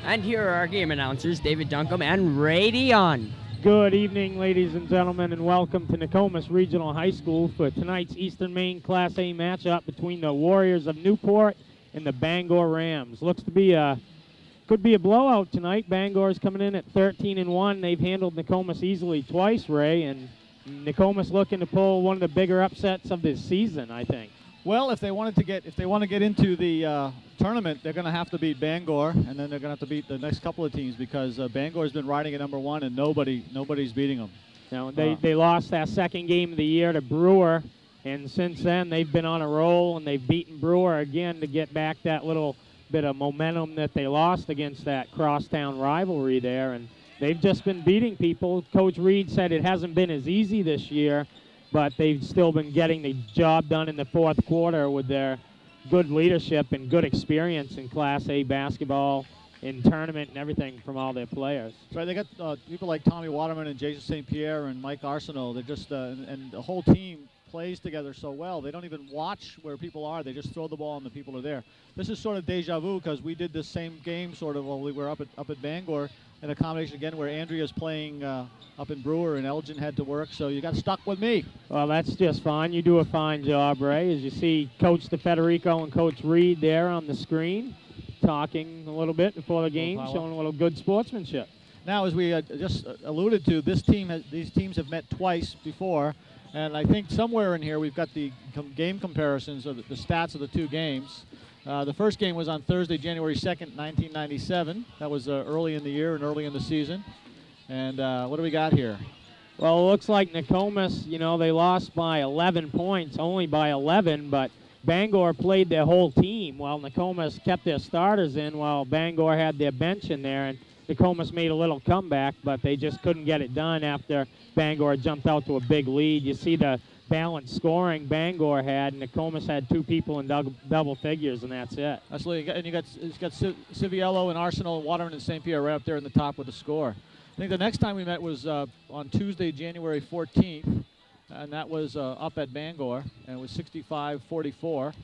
And here are our game announcers, David Duncombe and Ray Dion. Good evening, ladies and gentlemen, and welcome to Nokomis Regional High School for tonight's Eastern Maine Class A matchup between the Warriors of Newport and the Bangor Rams. Looks to be could be a blowout tonight. Bangor's coming in at 13-1. They've handled Nokomis easily twice, Ray, and Nokomis looking to pull one of the bigger upsets of this season, I think. Well, if they want to get into the tournament, they're going to have to beat Bangor, and then they're going to have to beat the next couple of teams because Bangor's been riding at #1, and nobody's beating them. Now they lost that second game of the year to Brewer, and since then they've been on a roll, and they've beaten Brewer again to get back that little bit of momentum that they lost against that crosstown rivalry there, and they've just been beating people. Coach Reed said it hasn't been as easy this year, but they've still been getting the job done in the fourth quarter with their good leadership and good experience in Class A basketball, in tournament and everything from all their players. Right, they got people like Tommy Waterman and Jason St. Pierre and Mike Arsenault. They're just and the whole team plays together so well. They don't even watch where people are. They just throw the ball and the people are there. This is sort of deja vu because we did this same game sort of while we were up at Bangor, in a combination again where Andrea's playing up in Brewer and Elgin had to work, so you got stuck with me. Well, that's just fine. You do a fine job, Ray. As you see Coach DeFederico and Coach Reed there on the screen talking a little bit before the game, showing a little good sportsmanship. Now, as we just alluded to, these teams have met twice before, and I think somewhere in here we've got the game comparisons of the stats of the two games. The first game was on Thursday, January 2nd, 1997. That was early in the year and early in the season. And what do we got here? Well, it looks like Nokomis, they lost by 11 points, only by 11, but Bangor played their whole team while Nokomis kept their starters in while Bangor had their bench in there. And Nokomis made a little comeback, but they just couldn't get it done after Bangor jumped out to a big lead. You see the balanced scoring Bangor had, and Nokomis had two people in double figures, and that's it. Absolutely, and you got Civiello and Arsenal and Waterman and St. Pierre right up there in the top with the score. I think the next time we met was on Tuesday, January 14th, and that was up at Bangor, and it was 65-44.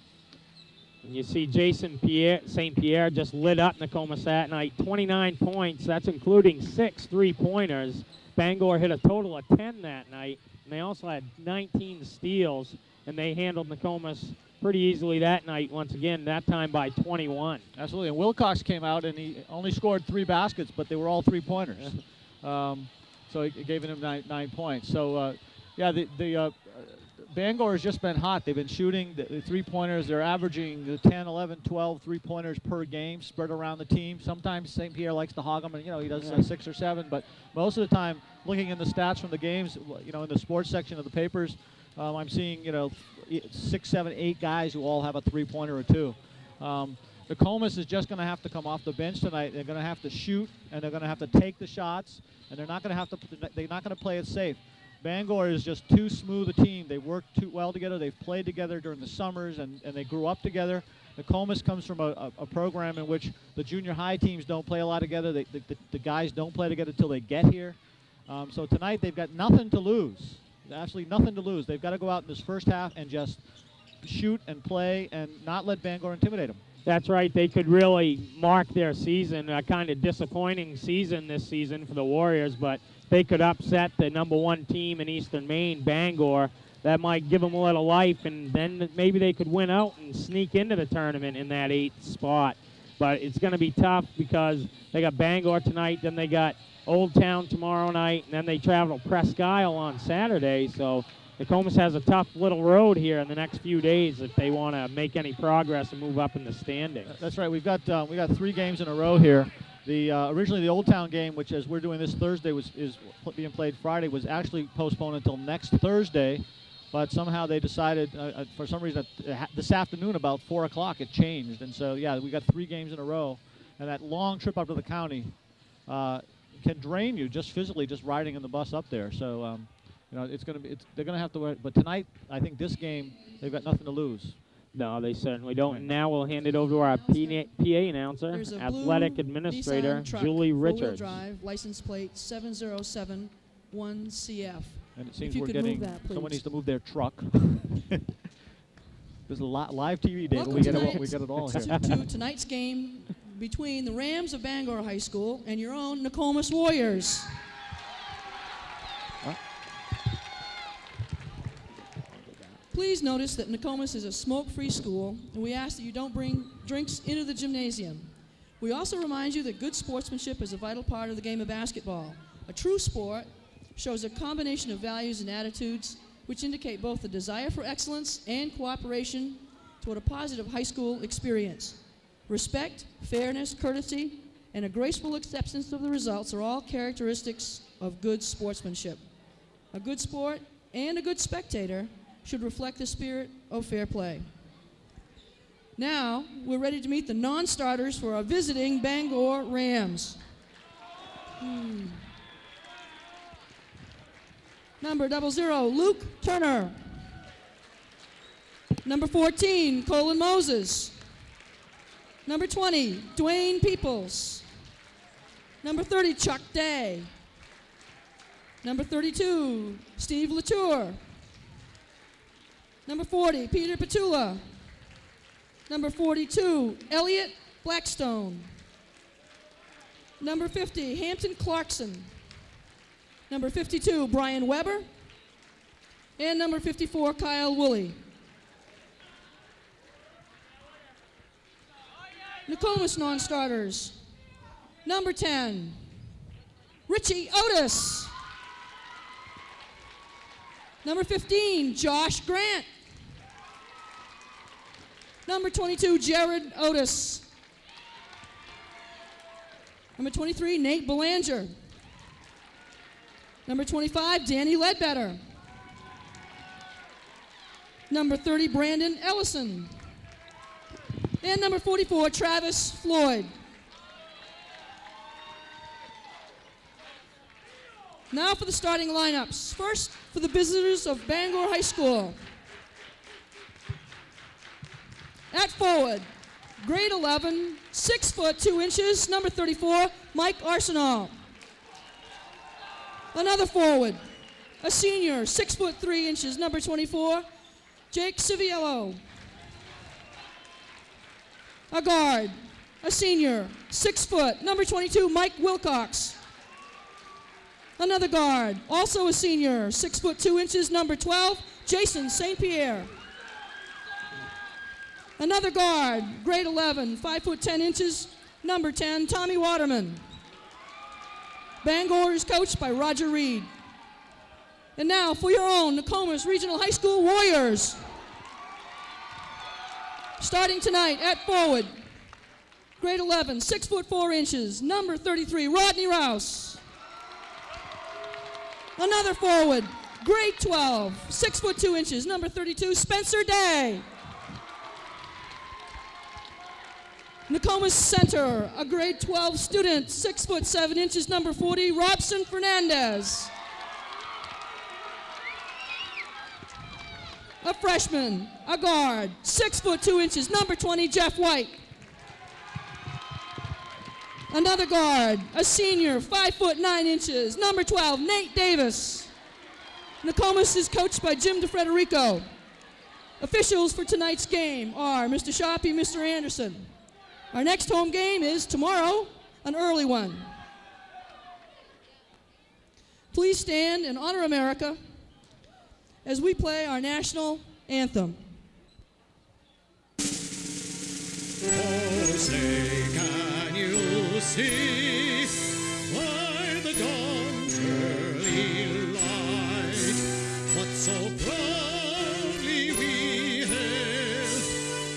And you see Jason St. Pierre just lit up Nokomis that night, 29 points. That's including 6 3-pointers. Bangor hit a total of 10 that night, and they also had 19 steals, and they handled Nokomis pretty easily that night once again, that time by 21. Absolutely, and Wilcox came out, and he only scored 3 baskets, but they were all 3-pointers. So it gave him 9 points. So, yeah, the Bangor has just been hot. They've been shooting the 3-pointers. They're averaging 10, 11, 12 3-pointers per game spread around the team. Sometimes St. Pierre likes to hog them, and, he does 6 or 7. But most of the time, looking in the stats from the games, in the sports section of the papers, I'm seeing, 6, 7, 8 guys who all have a 3-pointer or 2. Nokomis is just going to have to come off the bench tonight. They're going to have to shoot, and they're going to have to take the shots, and they're not going to play it safe. Bangor is just too smooth a team. They work too well together. They've played together during the summers, and they grew up together. Nokomis comes from a program in which the junior high teams don't play a lot together. The guys don't play together until they get here. So tonight they've got nothing to lose, absolutely nothing to lose. They've got to go out in this first half and just shoot and play and not let Bangor intimidate them. That's right. They could really mark their season, a kind of disappointing season this season for the Warriors, but they could upset the #1 team in Eastern Maine, Bangor. That might give them a little life, and then maybe they could win out and sneak into the tournament in that 8th spot. But it's going to be tough because they got Bangor tonight, then they got Old Town tomorrow night, and then they travel to Presque Isle on Saturday. So Nokomis has a tough little road here in the next few days if they want to make any progress and move up in the standings. That's right. We got 3 games in a row here. Originally the Old Town game, which as we're doing this Thursday is being played Friday, was actually postponed until next Thursday, but somehow they decided for some reason this afternoon about 4 o'clock it changed, and so yeah, we got 3 games in a row, and that long trip up to the county can drain you just physically, just riding in the bus up there. So they're gonna have to. But tonight, I think this game they've got nothing to lose. No, they certainly don't. And now we'll hand it over to our PA announcer, athletic administrator, Julie Richards. Drive, license plate 7071CF. And it seems we're getting, someone needs to move their truck. There's a live TV, David. We get it all here. To tonight's game between the Rams of Bangor High School and your own Nokomis Warriors. Please notice that Nokomis is a smoke-free school, and we ask that you don't bring drinks into the gymnasium. We also remind you that good sportsmanship is a vital part of the game of basketball. A true sport shows a combination of values and attitudes which indicate both the desire for excellence and cooperation toward a positive high school experience. Respect, fairness, courtesy, and a graceful acceptance of the results are all characteristics of good sportsmanship. A good sport and a good spectator should reflect the spirit of fair play. Now, we're ready to meet the non-starters for our visiting Bangor Rams. Number 00, Luke Turner. Number 14, Colin Moses. Number 20, Dwayne Peoples. Number 30, Chuck Day. Number 32, Steve Latour. Number 40, Peter Petula. Number 42, Elliot Blackstone. Number 50, Hampton Clarkson. Number 52, Brian Weber. And number 54, Kyle Woolley. Nokomis non-starters. Number 10, Richie Otis. Number 15, Josh Grant. Number 22, Jared Otis. Number 23, Nate Belanger. Number 25, Danny Ledbetter. Number 30, Brandon Ellison. And number 44, Travis Floyd. Now for the starting lineups. First, for the visitors of Bangor High School. At forward, grade 11, 6 foot 2 inches, number 34, Mike Arsenal. Another forward, a senior, 6 foot 3 inches, number 24, Jake Civiello. A guard, a senior, 6 foot, number 22, Mike Wilcox. Another guard, also a senior, 6 foot 2 inches, number 12, Jason St. Pierre. Another guard, grade 11, 5 foot 10 inches, number 10, Tommy Waterman. Bangor is coached by Roger Reed. And now for your own Nokomis Regional High School Warriors. Starting tonight at forward, grade 11, 6 foot 4 inches, number 33, Rodney Rouse. Another forward, grade 12, 6 foot 2 inches, number 32, Spencer Day. Nokomis Center, a grade 12 student, 6 foot 7 inches, number 40, Robson Fernandez. A freshman, a guard, 6 foot 2 inches, number 20, Jeff White. Another guard, a senior, 5 foot 9 inches, number 12, Nate Davis. Nokomis is coached by Jim DeFrederico. Officials for tonight's game are Mr. Sharpie, Mr. Anderson. Our next home game is tomorrow, an early one. Please stand and honor America as we play our national anthem. Oh, say, can you see by the dawn's early light what so proudly we hailed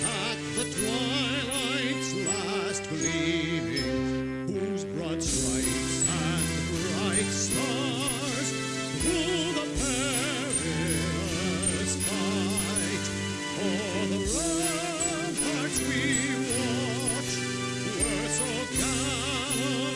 at the twilight's last gleaming, whose broad stripes and bright stars through the perilous fight o'er the ramparts we watched were so gallant.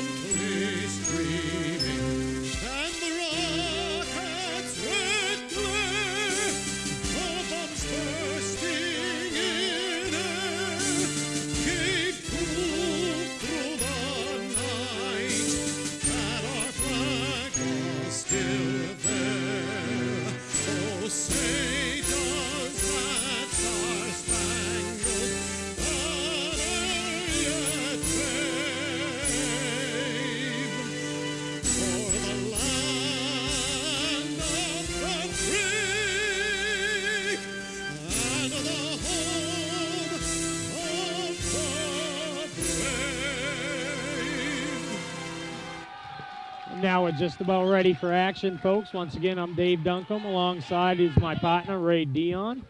Now we're just about ready for action, folks. Once again, I'm Dave Duncombe. Alongside is my partner, Ray Dion.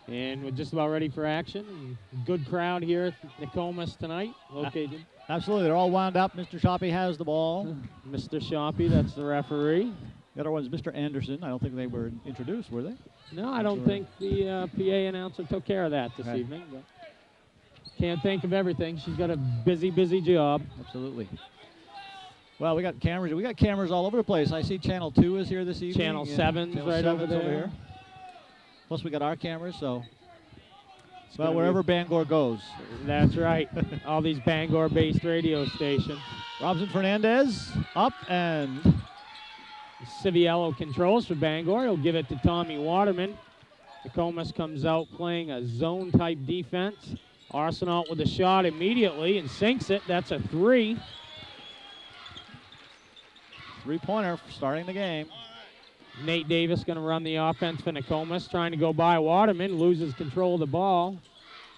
And we're just about ready for action. Good crowd here at Nokomis tonight. Located. Absolutely. They're all wound up. Mr. Shoppy has the ball. Mr. Shoppy, that's the referee. The other one's Mr. Anderson. I don't think they were introduced, were they? No, I don't think the PA announcer took care of that this evening. But can't think of everything. She's got a busy, busy job. Absolutely. Well, we got cameras. We got cameras all over the place. I see Channel 2 is here this evening. Channel 7's right over there. Here. Plus, we got our cameras, so well, wherever Bangor goes. That's right. All these Bangor-based radio stations. Robson Fernandez up, and Civiello controls for Bangor. He'll give it to Tommy Waterman. Nokomis comes out playing a zone-type defense. Arsenal with a shot immediately and sinks it. That's a 3. Three-pointer starting the game. Nate Davis going to run the offense for Nokomis, trying to go by Waterman, loses control of the ball.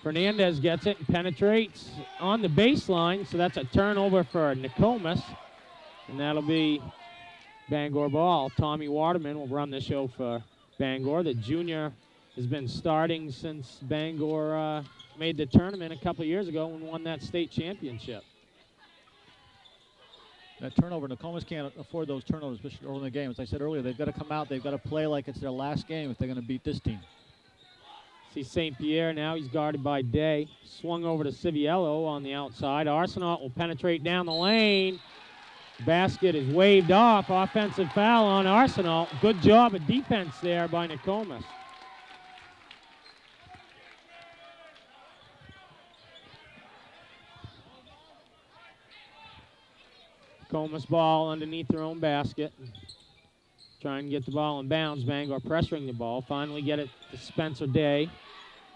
Fernandez gets it and penetrates on the baseline, so that's a turnover for Nokomis, and that'll be Bangor ball. Tommy Waterman will run the show for Bangor. The junior has been starting since Bangor made the tournament a couple years ago and won that state championship. That turnover, Nokomis can't afford those turnovers, especially early in the game. As I said earlier, they've got to come out. They've got to play like it's their last game if they're going to beat this team. See St. Pierre now. He's guarded by Day. Swung over to Civiello on the outside. Arsenault will penetrate down the lane. Basket is waved off. Offensive foul on Arsenault. Good job of defense there by Nokomis. Nokomis ball underneath their own basket. Trying to get the ball in bounds. Bangor pressuring the ball. Finally get it to Spencer Day.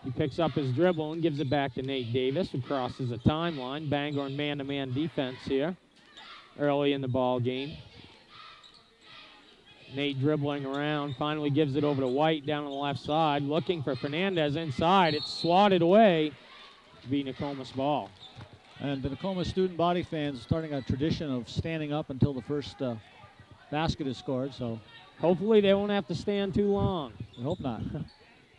He picks up his dribble and gives it back to Nate Davis, who crosses the timeline. Bangor in man-to-man defense here early in the ball game. Nate dribbling around. Finally gives it over to White down on the left side. Looking for Fernandez inside. It's swatted away to be Nokomis ball. And the Nokomis student body fans starting a tradition of standing up until the first basket is scored. So hopefully they won't have to stand too long. I hope not.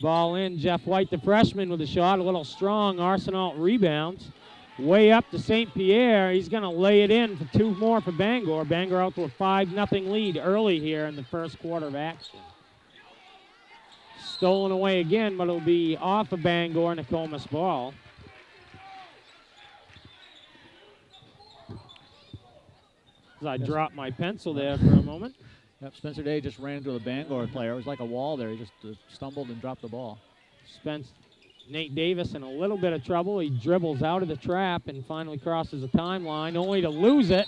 Ball in. Jeff White, the freshman, with a shot. A little strong. Arsenault rebounds. Way up to St. Pierre. He's going to lay it in for 2 more for Bangor. Bangor out to a 5-0 lead early here in the first quarter of action. Stolen away again, but it'll be off of Bangor. Nokomis ball. I dropped my pencil there for a moment. Yep, Spencer Day just ran into the Bangor player. It was like a wall there. He just stumbled and dropped the ball. Nate Davis in a little bit of trouble. He dribbles out of the trap and finally crosses the timeline, only to lose it.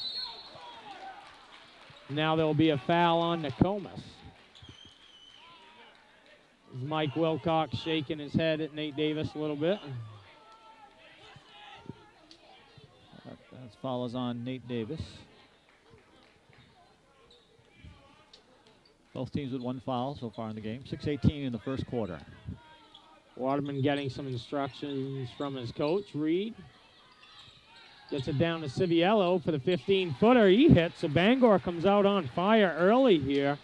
Now there'll be a foul on Nokomis. Mike Wilcox shaking his head at Nate Davis a little bit. That follows on Nate Davis. Both teams with 1 foul so far in the game. 6:18 in the first quarter. Waterman getting some instructions from his coach, Reed. Gets it down to Civiello for the 15-footer. He hits, so Bangor comes out on fire early here.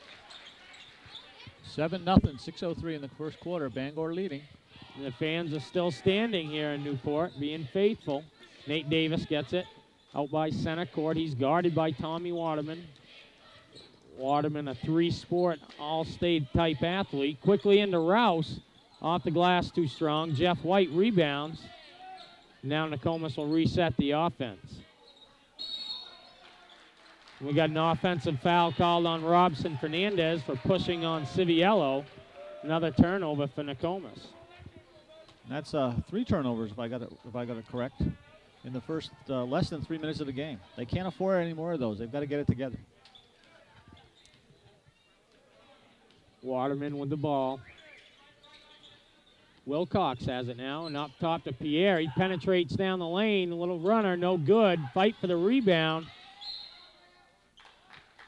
7-0, 6:03 in the first quarter. Bangor leading. And the fans are still standing here in Newport, being faithful. Nate Davis gets it out by center court. He's guarded by Tommy Waterman. Waterman, a 3-sport all-state type athlete. Quickly into Rouse. Off the glass, too strong. Jeff White rebounds. Now Nokomis will reset the offense. We got an offensive foul called on Robson Fernandez for pushing on Civiello. Another turnover for Nokomis. That's 3 turnovers, if I got it correct, in the first less than 3 minutes of the game. They can't afford any more of those. They've got to get it together. Waterman with the ball. Wilcox has it now, and up top to Pierre. He penetrates down the lane. A little runner, no good. Fight for the rebound.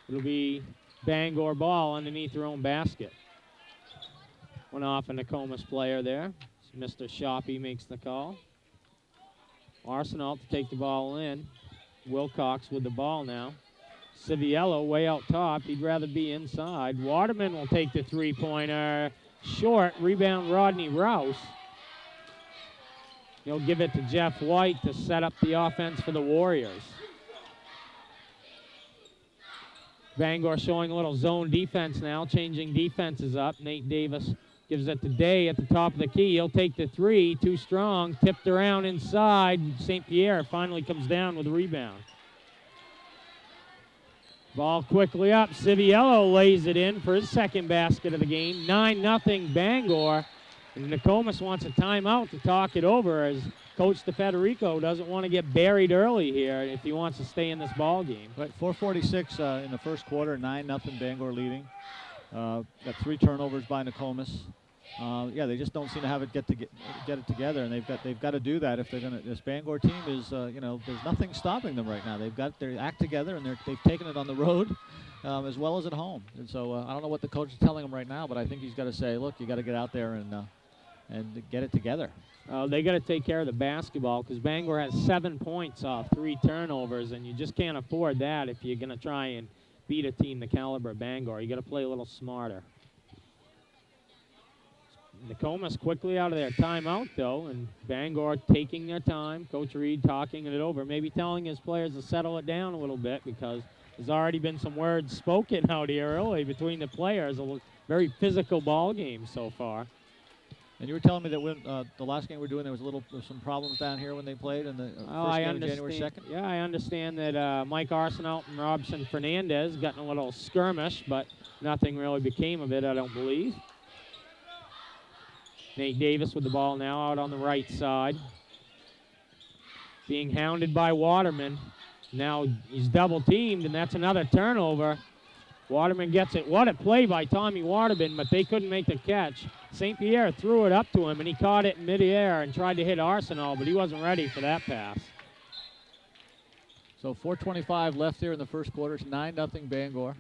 It'll be Bangor ball underneath their own basket. Went off a Nokomis player there. Mr. Shoppy makes the call. Arsenault to take the ball in. Wilcox with the ball now. Civiello way out top. He'd rather be inside. Waterman will take the three-pointer. Short. Rebound Rodney Rouse. He'll give it to Jeff White to set up the offense for the Warriors. Bangor showing a little zone defense now, changing defenses up. Nate Davis gives it to Day at the top of the key. He'll take the three, too strong, tipped around inside. St. Pierre finally comes down with a rebound. Ball quickly up. Civiello lays it in for his second basket of the game. 9-0 Bangor. And Nokomis wants a timeout to talk it over as Coach DeFederico doesn't want to get buried early here if he wants to stay in this ball game. Right, 4:46 in the first quarter, 9-0 Bangor leading. Got 3 turnovers by Nokomis. Yeah, they just don't seem to have it get it together, and they've got to do that if they're going to. This Bangor team is, you know, there's nothing stopping them right now. They've got their act together, and they've taken it on the road as well as at home. And so I don't know what the coach is telling them right now, but I think he's got to say, look, you got to get out there and get it together. They got to take care of the basketball because Bangor has 7 points off 3 turnovers, and you just can't afford that if you're going to try and beat a team the caliber of Bangor. You got to play a little smarter. Nokomis quickly out of their timeout, though, and Bangor taking their time. Coach Reed talking it over, maybe telling his players to settle it down a little bit because there's already been some words spoken out here early between the players. A very physical ball game so far. And you were telling me that when the last game we were doing, there was some problems down here when they played in the first game of January 2nd? Yeah, I understand that Mike Arsenault and Robson Fernandez got in a little skirmish, but nothing really became of it, I don't believe. Nate Davis with the ball now out on the right side. Being hounded by Waterman. Now he's double teamed, and that's another turnover. Waterman gets it. What a play by Tommy Waterman, but they couldn't make the catch. St. Pierre threw it up to him, and he caught it in midair and tried to hit Arsenault, but he wasn't ready for that pass. So 4:25 left here in the first quarter. It's 9-0 Bangor.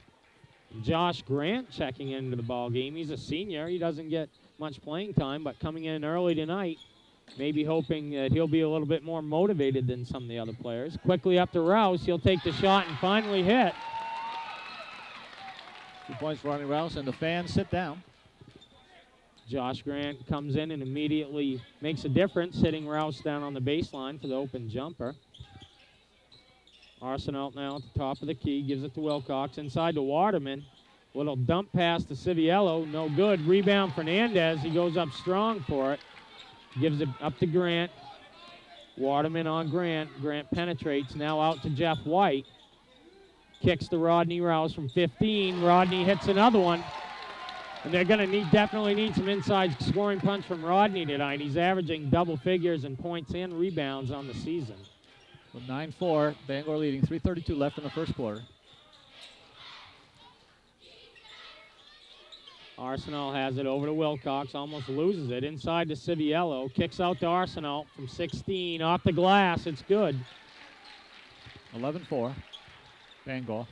Josh Grant checking into the ball game. He's a senior. He doesn't get much playing time, but coming in early tonight, maybe hoping that he'll be a little bit more motivated than some of the other players. Quickly up to Rouse. He'll take the shot and finally hit. 2 points for Rodney Rouse, and the fans sit down. Josh Grant comes in and immediately makes a difference, hitting Rouse down on the baseline for the open jumper. Arsenault now at the top of the key, gives it to Wilcox, inside to Waterman. Little dump pass to Civiello, no good. Rebound Fernandez, he goes up strong for it. Gives it up to Grant. Waterman on Grant. Grant penetrates, now out to Jeff White. Kicks to Rodney Rouse from 15. Rodney hits another one. And they're going to definitely need some inside scoring punch from Rodney tonight. He's averaging double figures in points and rebounds on the season. Well, 9-4, Bangor leading, 3:32 left in the first quarter. Arsenault has it over to Wilcox, almost loses it. Inside to Civiello, kicks out to Arsenault from 16, off the glass, it's good. 11-4, Bangor.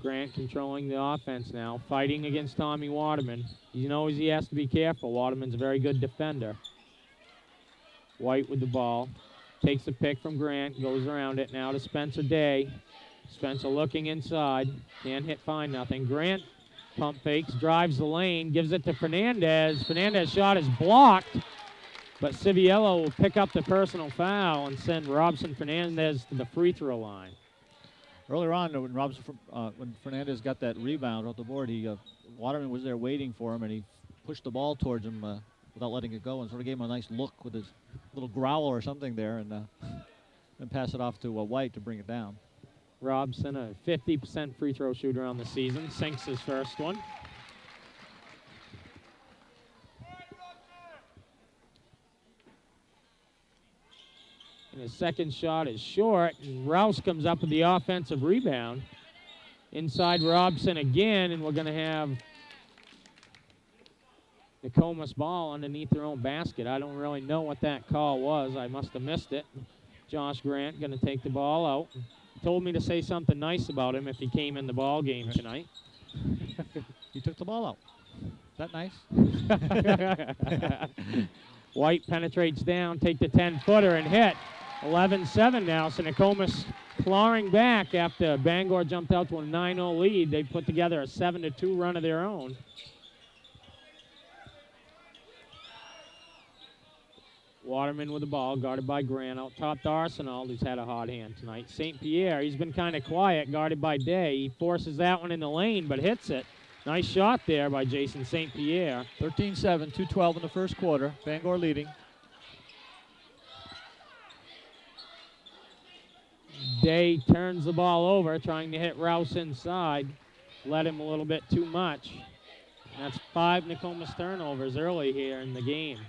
Grant controlling the offense now, fighting against Tommy Waterman. He knows he has to be careful. Waterman's a very good defender. White with the ball, takes the pick from Grant, goes around it now to Spencer Day. Spencer looking inside, can't hit, find nothing. Grant pump fakes, drives the lane, gives it to Fernandez. Fernandez's shot is blocked, but Civiello will pick up the personal foul and send Robson Fernandez to the free throw line. Earlier on, when Fernandez got that rebound off the board, Waterman was there waiting for him, and he pushed the ball towards him without letting it go, and sort of gave him a nice look with his little growl or something there, and then pass it off to White to bring it down. Robson, a 50% free throw shooter on the season, sinks his first one. And his second shot is short, and Rouse comes up with the offensive rebound. Inside Robson again, and we're going to have Nokomis ball underneath their own basket. I don't really know what that call was. I must have missed it. Josh Grant going to take the ball out. Told me to say something nice about him if he came in the ball game tonight. He took the ball out. Is that nice? White penetrates down, take the 10-footer and hit. 11-7 now, so Nokomis clawing back after Bangor jumped out to a 9-0 lead. They put together a 7-2 run of their own. Waterman with the ball, guarded by Grant. Out top to Arsenal, who's had a hot hand tonight. St. Pierre, he's been kind of quiet, guarded by Day. He forces that one in the lane, but hits it. Nice shot there by Jason St. Pierre. 13-7, 2:12 in the first quarter. Bangor leading. Day turns the ball over, trying to hit Rouse inside. Led him a little bit too much. That's 5 Nokomis turnovers early here in the game.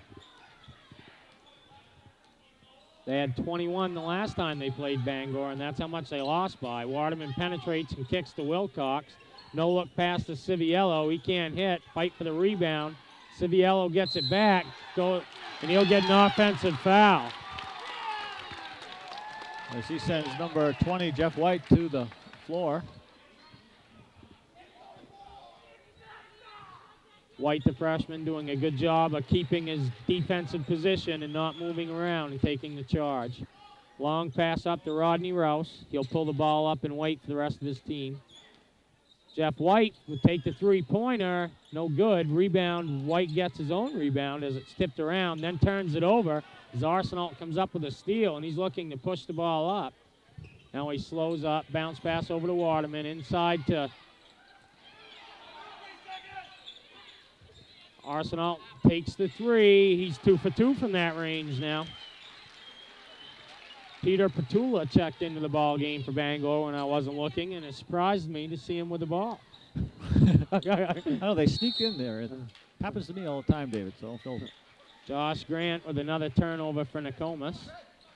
They had 21 the last time they played Bangor, and that's how much they lost by. Waterman penetrates and kicks to Wilcox. No look pass to Civiello. He can't hit. Fight for the rebound. Civiello gets it back, and he'll get an offensive foul. As he sends number 20, Jeff White, to the floor. White, the freshman, doing a good job of keeping his defensive position and not moving around and taking the charge. Long pass up to Rodney Rouse. He'll pull the ball up and wait for the rest of his team. Jeff White would take the three-pointer. No good. Rebound. White gets his own rebound as it's tipped around, then turns it over as Arsenal comes up with a steal, and he's looking to push the ball up. Now he slows up. Bounce pass over to Waterman. Inside to Arsenal. Takes the three. He's 2 for 2 from that range now. Peter Petula checked into the ball game for Bangor when I wasn't looking, and it surprised me to see him with the ball. I know they sneak in there. It happens to me all the time, David. So Josh Grant with another turnover for Nokomis,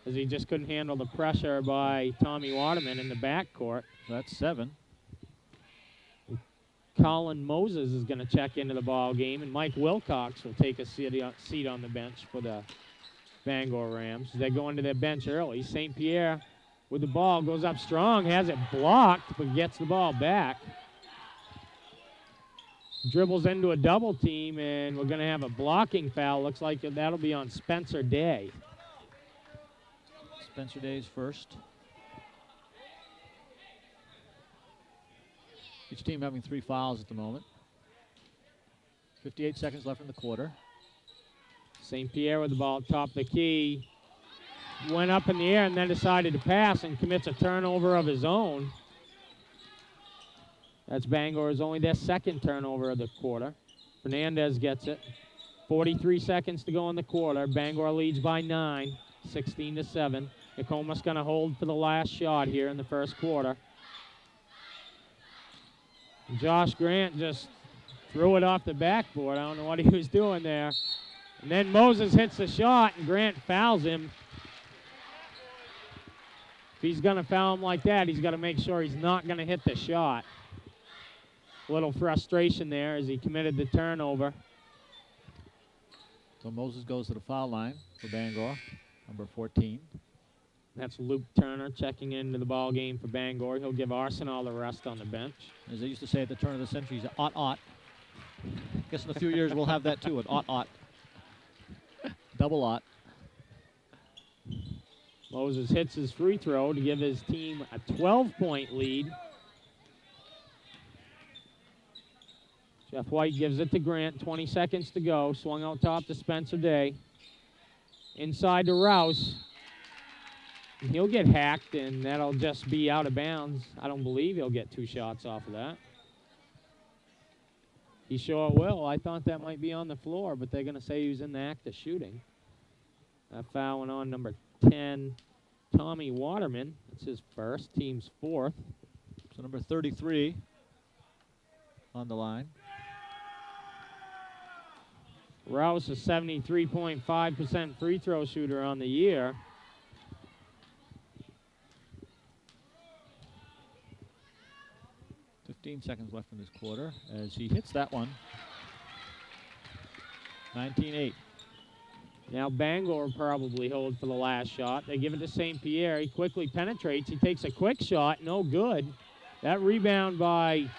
as he just couldn't handle the pressure by Tommy Waterman in the backcourt. That's 7. Colin Moses is going to check into the ball game, and Mike Wilcox will take a seat on the bench for the Bangor Rams. They go into their bench early. St. Pierre with the ball, goes up strong, has it blocked, but gets the ball back. Dribbles into a double team, and we're going to have a blocking foul. Looks like that'll be on Spencer Day. Spencer Day's first. Each team having 3 fouls at the moment. 58 seconds left in the quarter. St. Pierre with the ball top of the key. Went up in the air and then decided to pass and commits a turnover of his own. That's Bangor's only their second turnover of the quarter. Fernandez gets it. 43 seconds to go in the quarter. Bangor leads by 9, 16-7. Nokomis going to hold for the last shot here in the first quarter. Josh Grant just threw it off the backboard. I don't know what he was doing there. And then Moses hits the shot, and Grant fouls him. If he's going to foul him like that, he's got to make sure he's not going to hit the shot. A little frustration there as he committed the turnover. So Moses goes to the foul line for Bangor, number 14. That's Luke Turner checking into the ball game for Bangor. He'll give Arsenal the rest on the bench. As they used to say at the turn of the century, he's an ot. Guess in a few years we'll have that too, an ot. Double ot. Moses hits his free throw to give his team a 12-point lead. Jeff White gives it to Grant. 20 seconds to go. Swung out top to Spencer Day. Inside to Rouse. And he'll get hacked, and that'll just be out of bounds. I don't believe he'll get 2 shots off of that. He sure will. I thought that might be on the floor, but they're going to say he was in the act of shooting. That foul went on number 10, Tommy Waterman. That's his first, team's 4th. So number 33 on the line. Rouse, a 73.5% free throw shooter on the year. Seconds left in this quarter as he hits that one. 19-8. Now Bangor probably hold for the last shot. They give it to St. Pierre. He quickly penetrates. He takes a quick shot. No good. That rebound by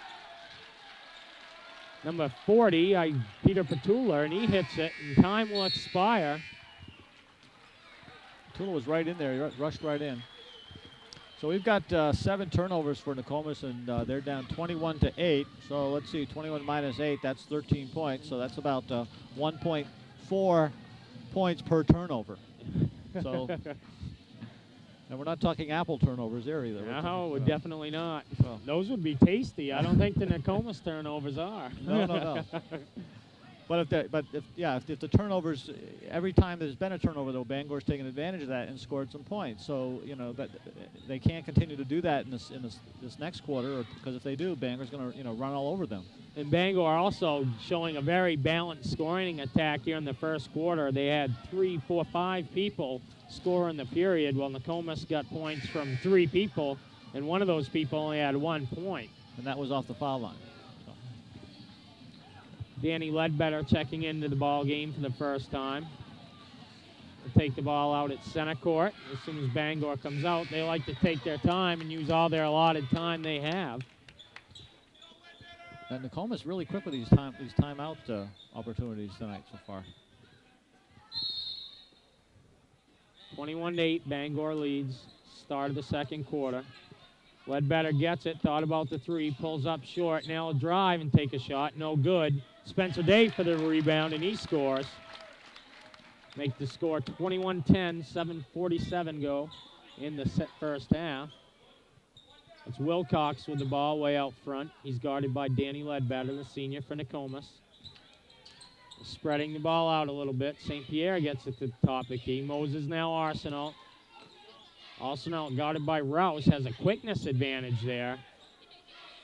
number 40, Peter Petula, and he hits it, and time will expire. Petula was right in there. He rushed right in. So we've got 7 turnovers for Nokomis, and they're down 21-8. So let's see, 21 minus 8, that's 13 points. So that's about 1.4 points per turnover. So, and we're not talking apple turnovers there either. No, we're definitely not. So. Those would be tasty. I don't think the Nokomis turnovers are. No. But if the turnovers, every time there's been a turnover, though, Bangor's taken advantage of that and scored some points. So that they can't continue to do that in this next quarter, because if they do, Bangor's going to run all over them. And Bangor also showing a very balanced scoring attack here in the first quarter. They had 3, 4, 5 people score in the period, while Nokomis got points from 3 people, and one of those people only had 1 point. And that was off the foul line. Danny Ledbetter checking into the ball game for the first time. They'll take the ball out at center court. As soon as Bangor comes out, they like to take their time and use all their allotted time they have. And Nokomis really quick with these timeout opportunities tonight so far. 21-8, Bangor leads. Start of the second quarter. Ledbetter gets it, thought about the 3, pulls up short. Now he'll drive and take a shot. No good. Spencer Day for the rebound, and he scores. Make the score 21-10, 7:47 go in the first half. It's Wilcox with the ball way out front. He's guarded by Danny Ledbetter, the senior for Nokomis. Spreading the ball out a little bit. St. Pierre gets it to the top of the key. Moses now Arsenal. Arsenal guarded by Rouse, has a quickness advantage there.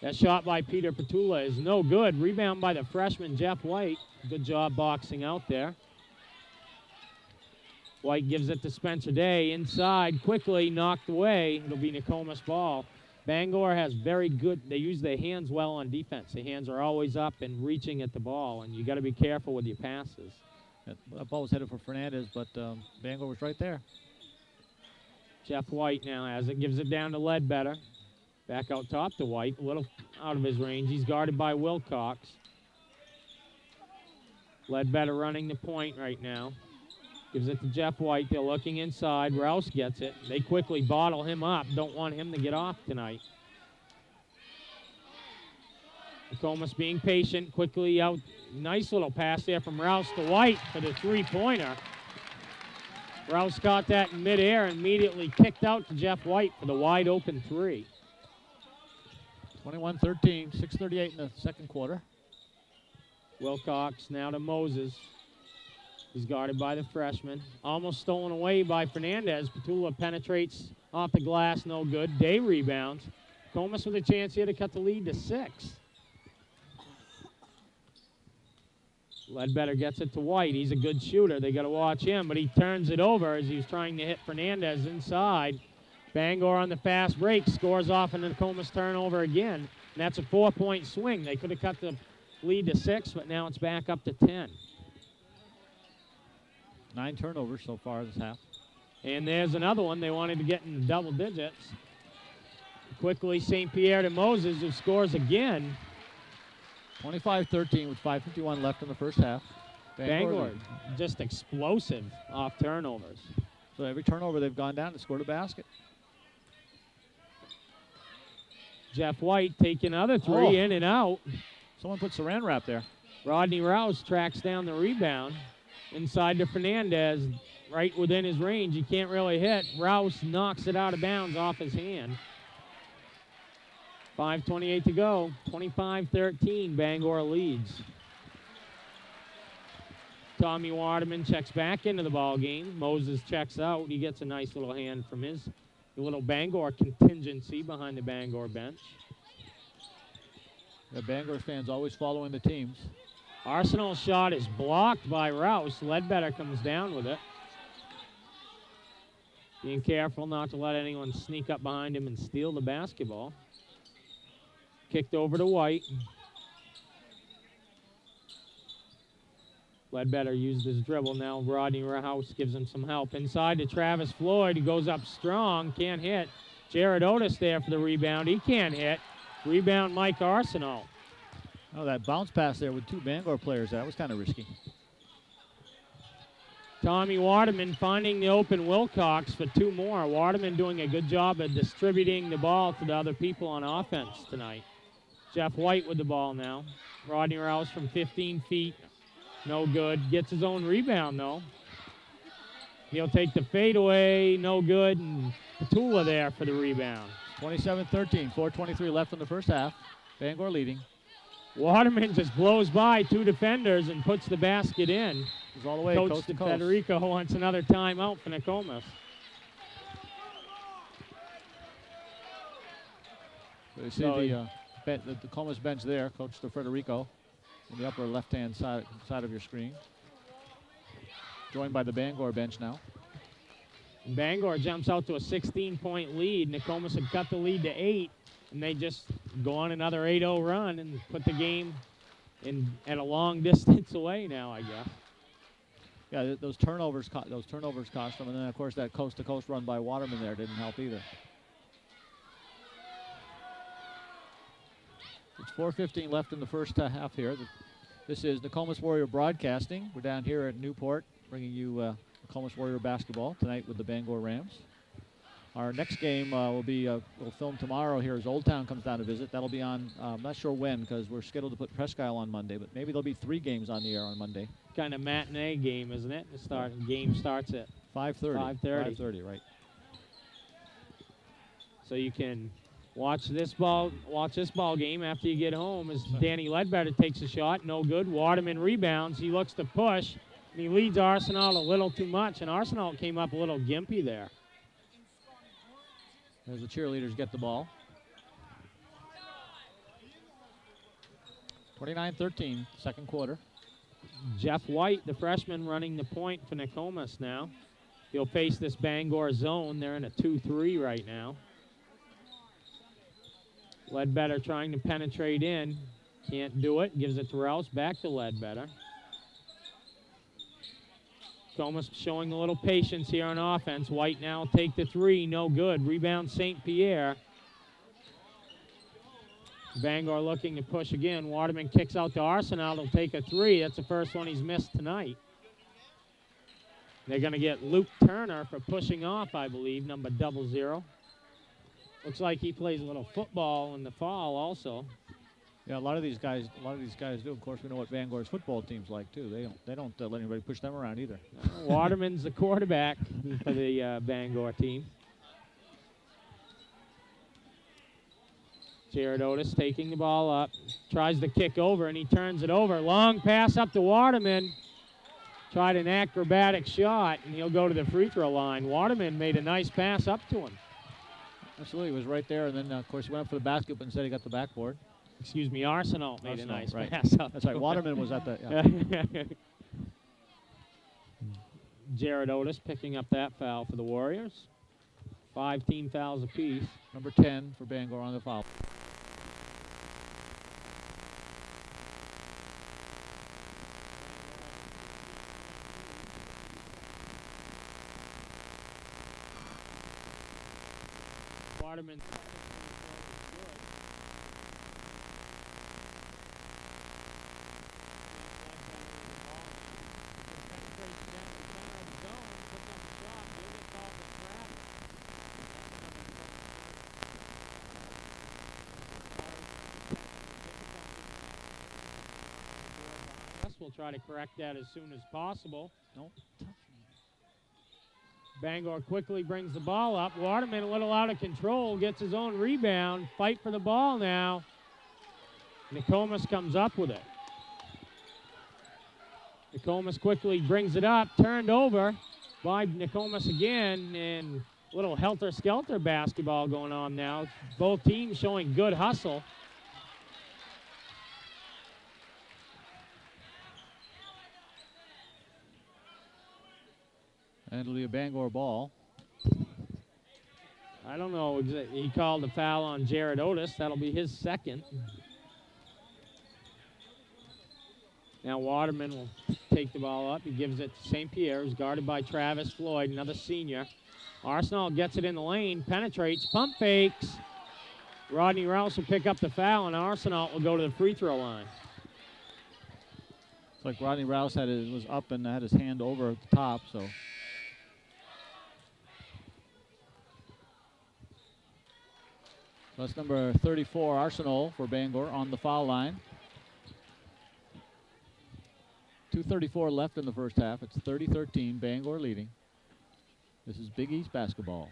That shot by Peter Petula is no good. Rebound by the freshman, Jeff White. Good job boxing out there. White gives it to Spencer Day. Inside, quickly knocked away. It'll be Nokomis ball. Bangor has very good, they use their hands well on defense. Their hands are always up and reaching at the ball, and you got to be careful with your passes. That ball was headed for Fernandez, but Bangor was right there. Jeff White now has it, gives it down to Ledbetter. Back out top to White, a little out of his range. He's guarded by Wilcox. Ledbetter running the point right now. Gives it to Jeff White. They're looking inside. Rouse gets it. They quickly bottle him up. Don't want him to get off tonight. Nokomis being patient, quickly out. Nice little pass there from Rouse to White for the 3-pointer. Rouse caught that in midair and immediately kicked out to Jeff White for the wide open 3. 21-13, 6:38 in the second quarter. Wilcox now to Moses. He's guarded by the freshman. Almost stolen away by Fernandez. Petula penetrates off the glass, no good. Day rebounds. Nokomis with a chance here to cut the lead to 6. Ledbetter gets it to White. He's a good shooter. They got to watch him, but he turns it over as he's trying to hit Fernandez inside. Bangor on the fast break scores off and the Nokomis turnover again. And that's a 4-point swing. They could have cut the lead to 6, but now it's back up to 10. 9 turnovers so far this half. And there's another one. They wanted to get in double digits. Quickly, St. Pierre to Moses, who scores again. 25-13 with 5:51 left in the first half. Bangor just explosive off turnovers. So every turnover they've gone down and scored a basket. Jeff White taking another 3 in and out. Someone put saran wrap there. Rodney Rouse tracks down the rebound. Inside to Fernandez, right within his range. He can't really hit. Rouse knocks it out of bounds off his hand. 5:28 to go. 25-13, Bangor leads. Tommy Waterman checks back into the ball game. Moses checks out. He gets a nice little hand from his little Bangor contingency behind the Bangor bench. The Bangor fans always following the teams. Arsenal's shot is blocked by Rouse. Ledbetter comes down with it. Being careful not to let anyone sneak up behind him and steal the basketball. Kicked over to White. Ledbetter used his dribble. Now Rodney Rouse gives him some help. Inside to Travis Floyd, who goes up strong, can't hit. Jared Otis there for the rebound. He can't hit. Rebound Mike Arsenal. Oh, that bounce pass there with 2 Bangor players, that was kind of risky. Tommy Waterman finding the open Wilcox for 2 more. Waterman doing a good job of distributing the ball to the other people on offense tonight. Jeff White with the ball now. Rodney Rouse from 15 feet. No good. Gets his own rebound, though. He'll take the fadeaway. No good. And Petula there for the rebound. 27-13. 4:23 left in the first half. Bangor leading. Waterman just blows by 2 defenders and puts the basket in. He's all the way Coach coast to coast. Federico wants another timeout for Nokomis. So you see the Nokomis bench there, Coach Federico, in the upper left-hand side of your screen. Joined by the Bangor bench now. Bangor jumps out to a 16-point lead. Nokomis had cut the lead to 8, and they just go on another 8-0 run and put the game at a long distance away now, I guess. Yeah, those turnovers cost them, and then of course that coast-to-coast run by Waterman there didn't help either. It's 4:15 left in the first half here. This is Nokomis Warrior Broadcasting. We're down here at Newport, bringing you Nokomis Warrior basketball tonight with the Bangor Rams. Our next game will be we'll film tomorrow here as Old Town comes down to visit. That'll be on, I'm not sure when because we're scheduled to put Presque Isle on Monday, but maybe there'll be 3 games on the air on Monday. Kind of matinee game, isn't it? The game starts at 5:30. 5:30, right. So you can watch this ball game after you get home as Danny Ledbetter takes a shot. No good. Waterman rebounds. He looks to push, and he leads Arsenal a little too much, and Arsenal came up a little gimpy there. As the cheerleaders get the ball. 29-13, second quarter. Jeff White, the freshman, running the point for Nokomis now. He'll face this Bangor zone. They're in a 2-3 right now. Ledbetter trying to penetrate in. Can't do it. Gives it to Rouse. Back to Ledbetter. Nokomis showing a little patience here on offense. White now take the 3. No good. Rebound St. Pierre. Bangor looking to push again. Waterman kicks out to Arsenal. He'll take a 3. That's the first one he's missed tonight. They're going to get Luke Turner for pushing off, I believe, number 00. Looks like he plays a little football in the fall also. Yeah, a lot of these guys do. Of course, we know what Bangor's football team's like too. They don't let anybody push them around either. Waterman's the quarterback for the Bangor team. Jared Otis taking the ball up, tries to kick over, and he turns it over. Long pass up to Waterman. Tried an acrobatic shot, and he'll go to the free throw line. Waterman made a nice pass up to him. Absolutely, he was right there, and then, of course, he went up for the basket, but instead he got the backboard. Excuse me, Arsenal made a nice right. pass up. That's right, Waterman was at the... Yeah. Jared Otis picking up that foul for the Warriors. 5 team fouls apiece. Number 10 for Bangor on the foul. Waterman. We'll try to correct that as soon as possible. Nope. Bangor quickly brings the ball up. Waterman a little out of control, gets his own rebound. Fight for the ball now. Nokomis comes up with it. Nokomis quickly brings it up, turned over by Nokomis again, and a little helter-skelter basketball going on now. Both teams showing good hustle. And it'll be a Bangor ball. I don't know. He called a foul on Jared Otis. That'll be his second. Now Waterman will take the ball up. He gives it to St. Pierre, who's guarded by Travis Floyd, another senior. Arsenal gets it in the lane, penetrates, pump fakes. Rodney Rouse will pick up the foul, and Arsenal will go to the free throw line. It's like Rodney Rouse was up and had his hand over at the top, so. That's number 34, Arsenal, for Bangor on the foul line. 2:34 left in the first half. It's 30-13, Bangor leading. This is Big East basketball.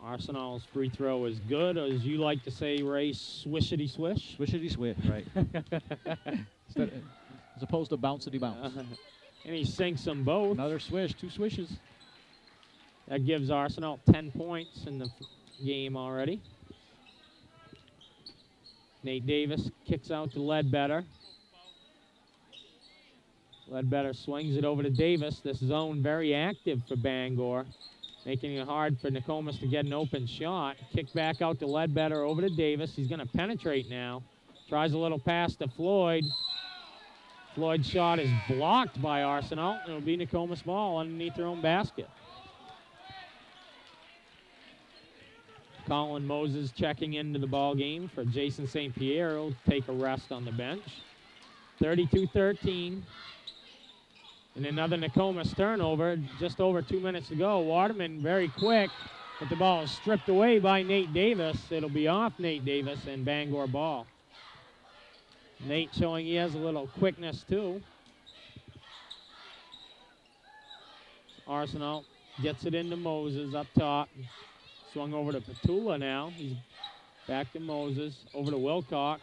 Arsenal's free throw is good, or as you like to say, Ray, swishity swish. Swishity swish, right. As opposed to bouncity bounce. And he sinks them both. Another swish, 2 swishes. That gives Arsenal 10 points in the game already. Nate Davis kicks out to Ledbetter. Ledbetter swings it over to Davis. This zone very active for Bangor, making it hard for Nokomis to get an open shot. Kick back out to Ledbetter over to Davis. He's going to penetrate now. Tries a little pass to Floyd. Floyd's shot is blocked by Arsenal. It'll be Nokomis ball underneath their own basket. Colin Moses checking into the ball game for Jason St. Pierre. He'll take a rest on the bench. 32-13. And another Nokomis turnover. Just over 2 minutes to go. Waterman very quick, but the ball is stripped away by Nate Davis. It'll be off Nate Davis and Bangor ball. Nate showing he has a little quickness too. Arsenal gets it into Moses up top. Swung over to Petula now. He's back to Moses. Over to Wilcox.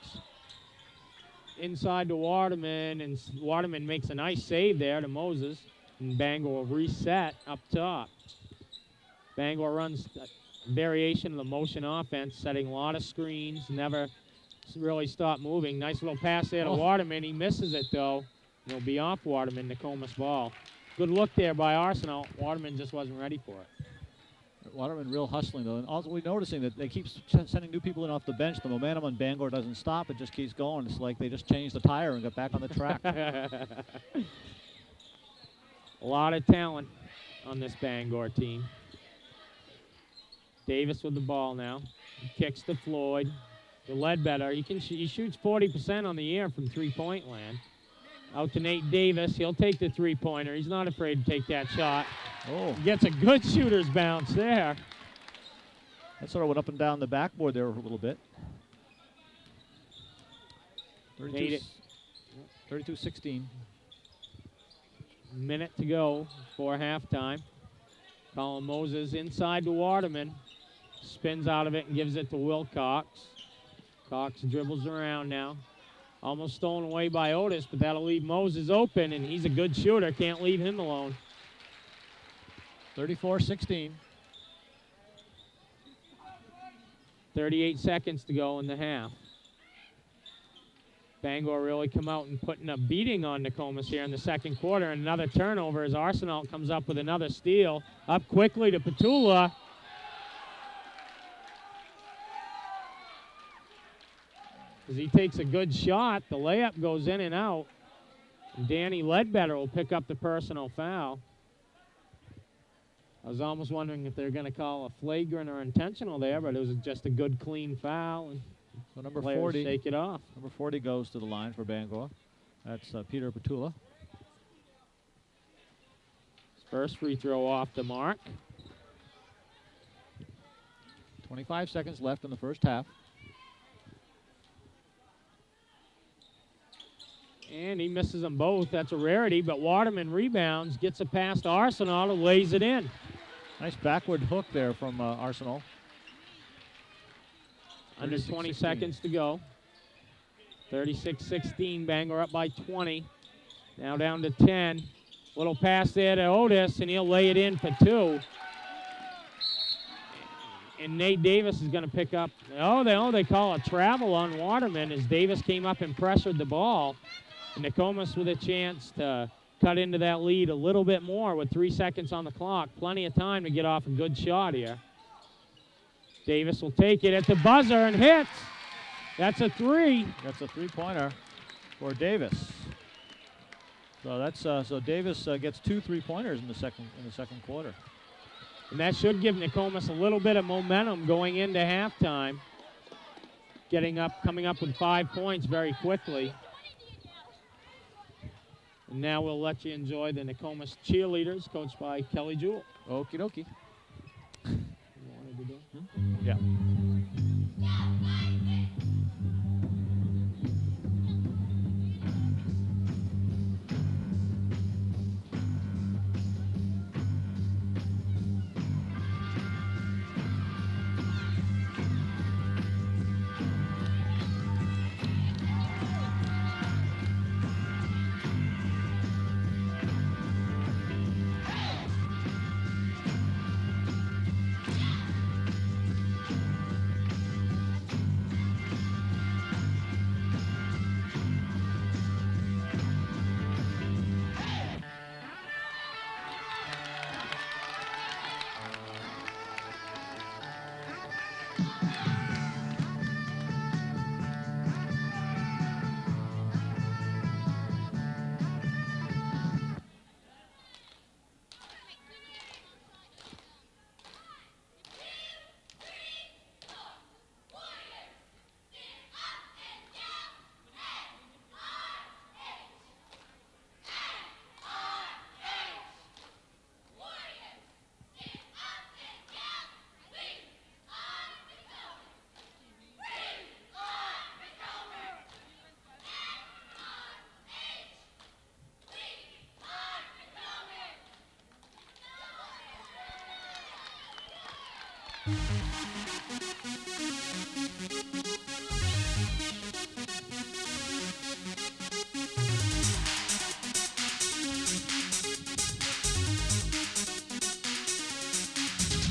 Inside to Waterman, and Waterman makes a nice save there to Moses. And Bangor will reset up top. Bangor runs a variation of the motion offense, setting a lot of screens, never really stop moving. Nice little pass there to Waterman. He misses it, though. It'll be off Waterman, Nokomis ball. Good look there by Arsenal. Waterman just wasn't ready for it. Waterman real hustling, though. And also we're noticing that they keep sending new people in off the bench. The momentum on Bangor doesn't stop. It just keeps going. It's like they just changed the tire and got back on the track. A lot of talent on this Bangor team. Davis with the ball now. He kicks to Floyd. To Ledbetter. He shoots 40% on the year from three-point land. Out to Nate Davis. He'll take the three-pointer. He's not afraid to take that shot. Oh. Gets a good shooter's bounce there. That sort of went up and down the backboard there a little bit. 32-16. Minute to go for halftime. Colin Moses inside to Waterman. Spins out of it and gives it to Wilcox. Cox dribbles around now. Almost stolen away by Otis, but that'll leave Moses open, and he's a good shooter. Can't leave him alone. 34-16. 38 seconds to go in the half. Bangor really come out and putting a beating on Nokomis here in the second quarter. And another turnover as Arsenal comes up with another steal. Up quickly to Petula. As he takes a good shot, the layup goes in and out. And Danny Ledbetter will pick up the personal foul. I was almost wondering if they're going to call a flagrant or intentional there, but it was just a good, clean foul. And so number 40, take it off. Number 40 goes to the line for Bangor. That's Peter Petula. His first free throw off the mark. 25 seconds left in the first half. And he misses them both. That's a rarity, but Waterman rebounds, gets it past Arsenal, and lays it in. Nice backward hook there from Arsenal. Under 20 seconds to go. 36-16, Bangor up by 20. Now down to 10. Little pass there to Otis, and he'll lay it in for two. And Nate Davis is going to pick up. They call a travel on Waterman as Davis came up and pressured the ball. And Nokomis with a chance to cut into that lead a little bit more with 3 seconds on the clock. Plenty of time to get off a good shot here. Davis will take it at the buzzer and hits. That's a three. That's a three-pointer for Davis. So that's so Davis gets 2 3-pointers in the second quarter. And that should give Nokomis a little bit of momentum going into halftime. Coming up with 5 points very quickly. And now we'll let you enjoy the Nokomis cheerleaders, coached by Kelly Jewell. Okie dokie. You wanted to do? Yeah.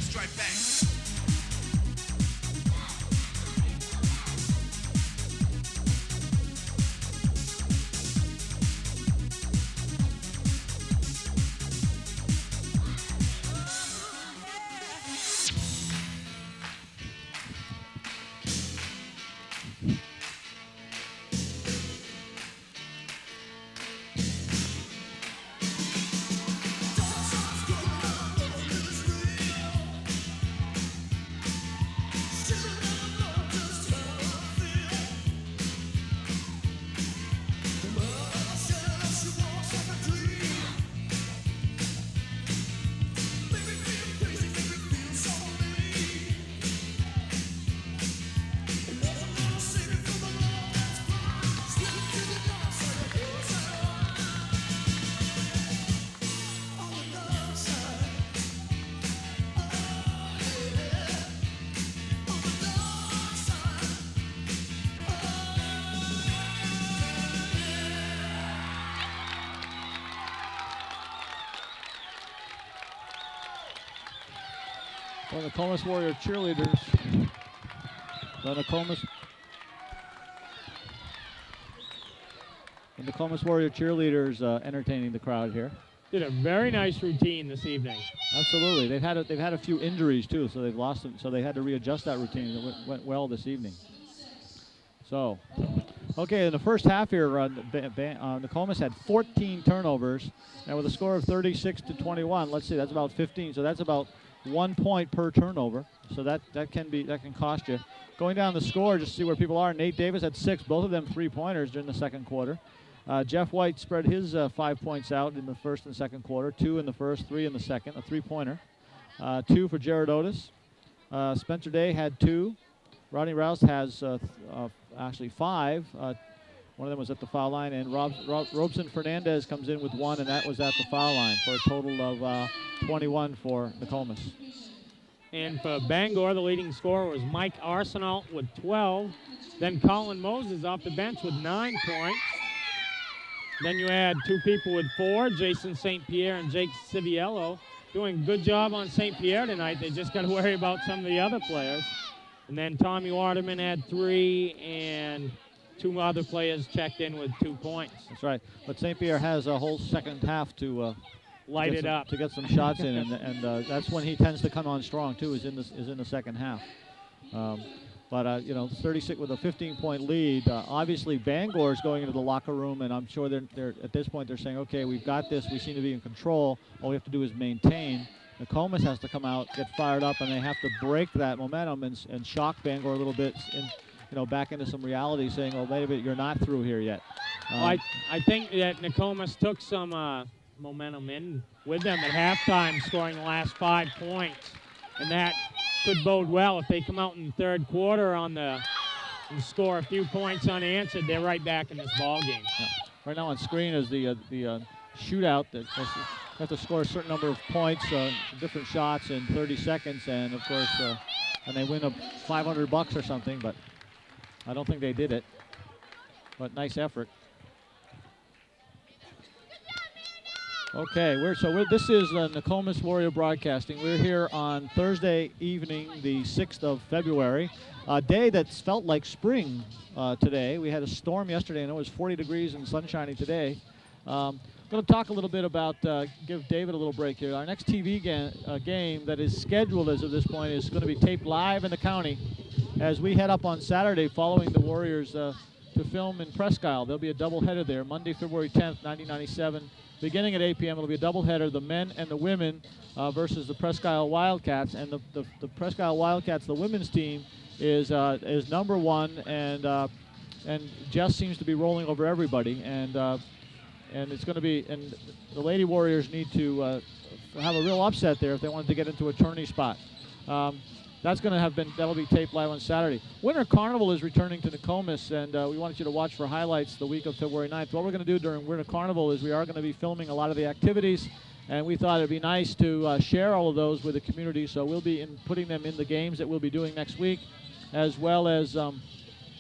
Strike back. Well, the Nokomis Warrior cheerleaders. The Nokomis Warrior cheerleaders entertaining the crowd here. Did a very nice routine this evening. Absolutely, they've had a few injuries too, so they've lost them. So they had to readjust that routine. It went well this evening. So, okay, in the first half here, Nokomis had 14 turnovers, and with a score of 36-21. Let's see, that's about 15. So that's about 1 point per turnover. So that can cost you. Going down the score, just to see where people are. Nate Davis had 6, both of them 3-pointers during the second quarter. Jeff White spread his 5 points out in the first and second quarter, 2 in the first, 3 in the second, a 3-pointer. 2 for Jared Otis. Spencer Day had 2. Rodney Rouse has actually 5. One of them was at the foul line, and Robson Fernandez comes in with 1, and that was at the foul line for a total of 21 for Nokomis. And for Bangor, the leading scorer was Mike Arsenault with 12. Then Colin Moses off the bench with 9 points. Then you had 2 people with 4, Jason St. Pierre and Jake Civiello. Doing a good job on St. Pierre tonight. They just got to worry about some of the other players. And then Tommy Waterman had 3, and 2 other players checked in with 2 points. That's right. But St. Pierre has a whole second half to light it up to get some shots in, and that's when he tends to come on strong too. Is in the second half. But 36 with a 15-point lead. Obviously, Bangor is going into the locker room, and I'm sure they're at this point they're saying, okay, we've got this. We seem to be in control. All we have to do is maintain. Nokomis has to come out, get fired up, and they have to break that momentum and shock Bangor a little bit, back into some reality, saying, oh, wait a minute, you're not through here yet. I think that Nokomis took some momentum in with them at halftime, scoring the last 5 points. And that could bode well if they come out in the third quarter and score a few points unanswered. They're right back in this ball game. Yeah. Right now on screen is the shootout that have to score a certain number of points, different shots in 30 seconds, and of course, and they win $500 or something. But I don't think they did it. But nice effort. Okay, this is Nokomis Warrior Broadcasting. We're here on Thursday evening, the 6th of February, a day that's felt like spring today. We had a storm yesterday, and it was 40 degrees and sunshiny today. I'm going to talk a little bit about, give David a little break here. Our next TV game that is scheduled as of this point is going to be taped live in the county as we head up on Saturday following the Warriors to film in Presque Isle. There'll be a doubleheader there, Monday, February 10th, 1997. Beginning at 8 p.m., it'll be a doubleheader, the men and the women versus the Presque Isle Wildcats. And the Presque Isle Wildcats, the women's team, is number one, and just seems to be rolling over everybody. And it's going to be, and the Lady Warriors need to have a real upset there if they wanted to get into a tourney spot. That'll be taped live on Saturday. Winter Carnival is returning to Nokomis, and we wanted you to watch for highlights the week of February 9th. What we're going to do during Winter Carnival is we are going to be filming a lot of the activities, and we thought it'd be nice to share all of those with the community, so we'll be putting them in the games that we'll be doing next week, as well as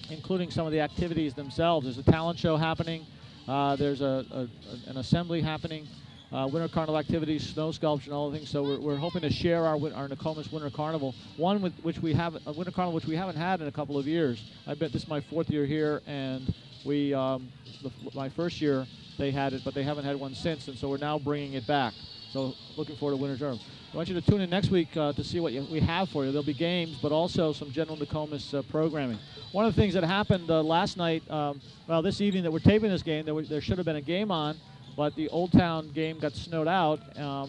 including some of the activities themselves. There's a talent show happening. There's an assembly happening. Winter Carnival activities, snow sculpture, and all the things. So we're hoping to share our Nokomis Winter Carnival, a Winter Carnival which we haven't had in a couple of years. I bet this is my 4th year here, and my first year they had it, but they haven't had one since, and so we're now bringing it back. So looking forward to Winter Carnival. I want you to tune in next week to see what we have for you. There'll be games, but also some general Nokomis programming. One of the things that happened last night, this evening that we're taping this game, there should have been a game on. But the Old Town game got snowed out.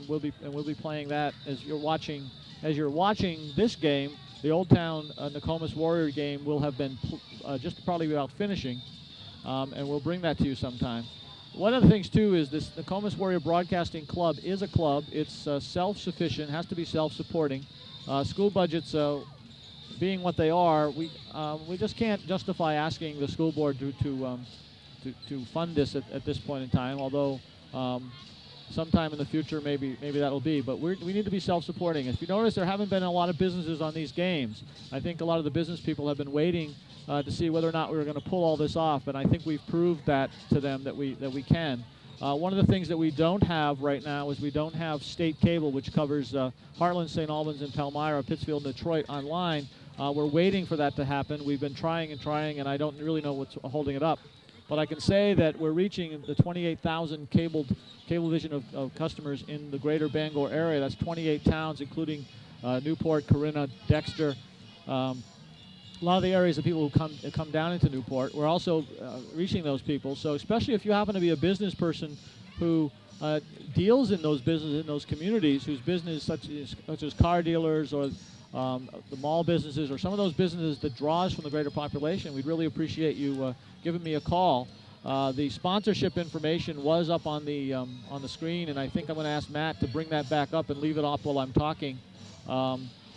We'll be playing that as you're watching. As you're watching this game, the Old Town Nokomis Warrior game will have been just probably about finishing, and we'll bring that to you sometime. One of the things too is this Nokomis Warrior Broadcasting Club is a club. It's self-sufficient, has to be self-supporting. School budgets being what they are, we just can't justify asking the school board to fund this at this point in time, although sometime in the future maybe that'll be. But we need to be self-supporting. If you notice, there haven't been a lot of businesses on these games. I think a lot of the business people have been waiting to see whether or not we were going to pull all this off, and I think we've proved that to them that we can. One of the things that we don't have right now is we don't have state cable, which covers Heartland, St. Albans, and Palmyra, Pittsfield, and Detroit online. We're waiting for that to happen. We've been trying, and I don't really know what's holding it up. But I can say that we're reaching the 28,000 cablevision of customers in the greater Bangor area. That's 28 towns, including Newport, Corinna, Dexter. A lot of the areas of people who come down into Newport. We're also reaching those people. So especially if you happen to be a business person who deals in those businesses, in those communities, whose business such as car dealers or the mall businesses or some of those businesses that draws from the greater population, we'd really appreciate you giving me a call. The sponsorship information was up on the screen, and I think I'm going to ask Matt to bring that back up and leave it off while I'm talking.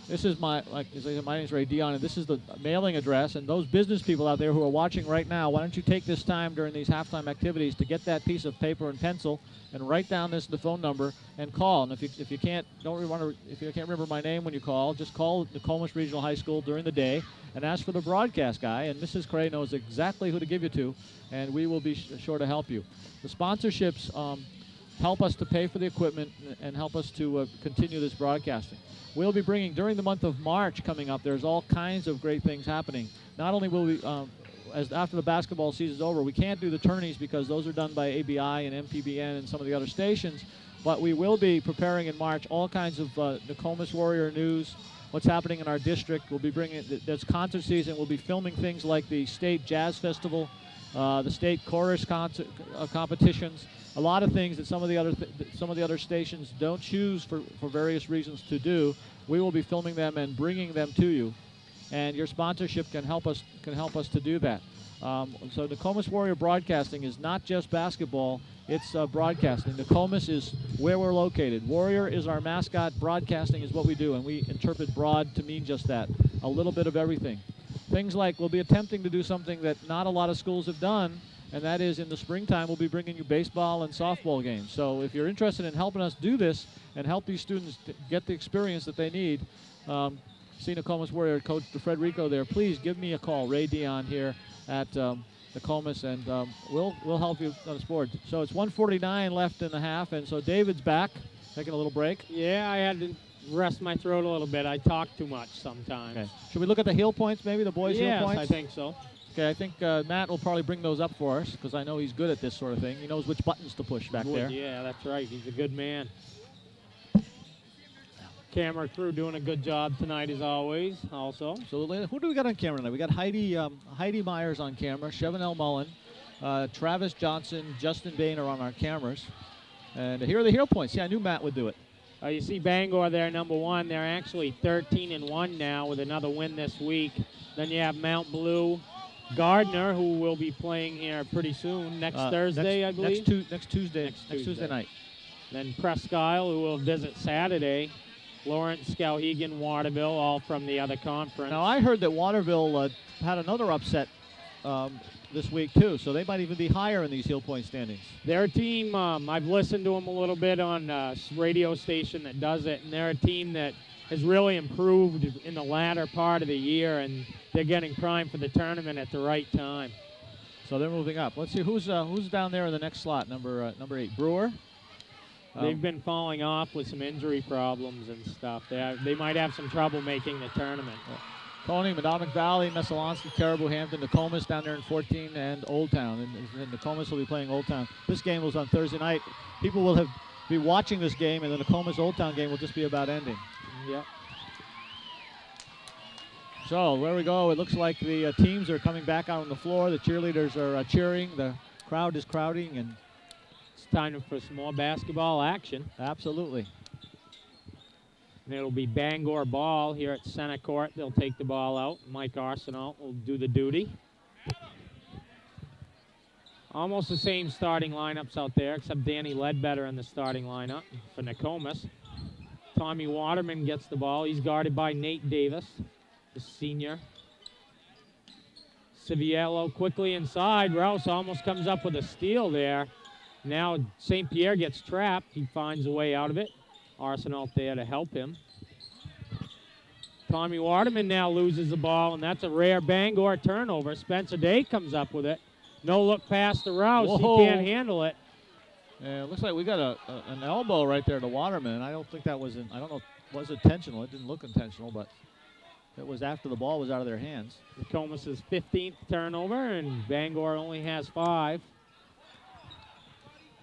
This is my name is Ray Dion, and this is the mailing address. And those business people out there who are watching right now, why don't you take this time during these halftime activities to get that piece of paper and pencil and write down the phone number and call. And if you can't remember my name when you call, just call Nokomis Regional High School during the day and ask for the broadcast guy. And Mrs. Cray knows exactly who to give you to, and we will be sure to help you. The sponsorships help us to pay for the equipment and help us to continue this broadcasting. We'll be bringing, during the month of March coming up, there's all kinds of great things happening. Not only will we, after the basketball season's over, we can't do the tourneys because those are done by ABI and MPBN and some of the other stations, but we will be preparing in March all kinds of Nokomis Warrior news, what's happening in our district. We'll be bringing, there's concert season, we'll be filming things like the State Jazz Festival, the state chorus competitions, a lot of things that some of the other stations don't choose for various reasons to do. We will be filming them and bringing them to you. and your sponsorship can help us to do that. So Nokomis Warrior Broadcasting is not just basketball, it's broadcasting. Nokomis is where we're located. Warrior is our mascot. Broadcasting is what we do, and we interpret broad to mean just that, a little bit of everything. Things like we'll be attempting to do something that not a lot of schools have done, and that is in the springtime we'll be bringing you baseball and softball games. So if you're interested in helping us do this and help these students get the experience that they need, see Nokomis Warrior Coach Federico there, please give me a call, Ray Dion here at Nokomis, and we'll help you on the sport. So it's 1:49 left in the half, and so David's back, taking a little break. Yeah, I had to rest my throat a little bit. I talk too much sometimes. Okay. Should we look at the heel points, maybe, the boys' heel points? Yes, I think so. Okay, I think Matt will probably bring those up for us, because I know he's good at this sort of thing. He knows which buttons to push back there. Yeah, that's right. He's a good man. Camera crew doing a good job tonight, as always, also. So who do we got on camera tonight? We got Heidi Myers on camera, Chevanel Mullen, Travis Johnson, Justin Bain are on our cameras. And here are the heel points. Yeah, I knew Matt would do it. You see Bangor there, #1. They're actually 13-1 now with another win this week. Then you have Mount Blue, Gardner, who will be playing here pretty soon, next Thursday, I believe. Next Tuesday night. Then Presque Isle, who will visit Saturday. Lawrence, Skowhegan, Waterville, all from the other conference. Now, I heard that Waterville had another upset this week, too, so they might even be higher in these heel point standings. They're a team, I've listened to them a little bit on a radio station that does it, and they're a team that has really improved in the latter part of the year, and they're getting primed for the tournament at the right time. So they're moving up. Let's see who's down there in the next slot, number 8. Brewer. They've been falling off with some injury problems and stuff. They might have some trouble making the tournament. Tony, Madomic Valley, Messalonskee, Caribou, Hampton, Nokomis down there in 14, and Old Town. And Nokomis will be playing Old Town. This game was on Thursday night. People will be watching this game, and the Nokomis Old Town game will just be about ending. Yep. So there we go. It looks like the teams are coming back out on the floor. The cheerleaders are cheering. The crowd is crowding, and it's time for some more basketball action. Absolutely. And it'll be Bangor ball here at center court. They'll take the ball out. Mike Arsenault will do the duty. Almost the same starting lineups out there, except Danny Ledbetter in the starting lineup for Nokomis. Tommy Waterman gets the ball. He's guarded by Nate Davis, the senior. Civiello quickly inside. Rouse almost comes up with a steal there. Now St. Pierre gets trapped. He finds a way out of it. Arsenault there to help him. Tommy Waterman now loses the ball, and that's a rare Bangor turnover. Spencer Day comes up with it. No look past the Rouse. Whoa. He can't handle it. Yeah, it looks like we got an elbow right there to Waterman. I don't think that was I don't know, was it intentional? It didn't look intentional, but it was after the ball was out of their hands. Nokomis' 15th turnover, and Bangor only has 5.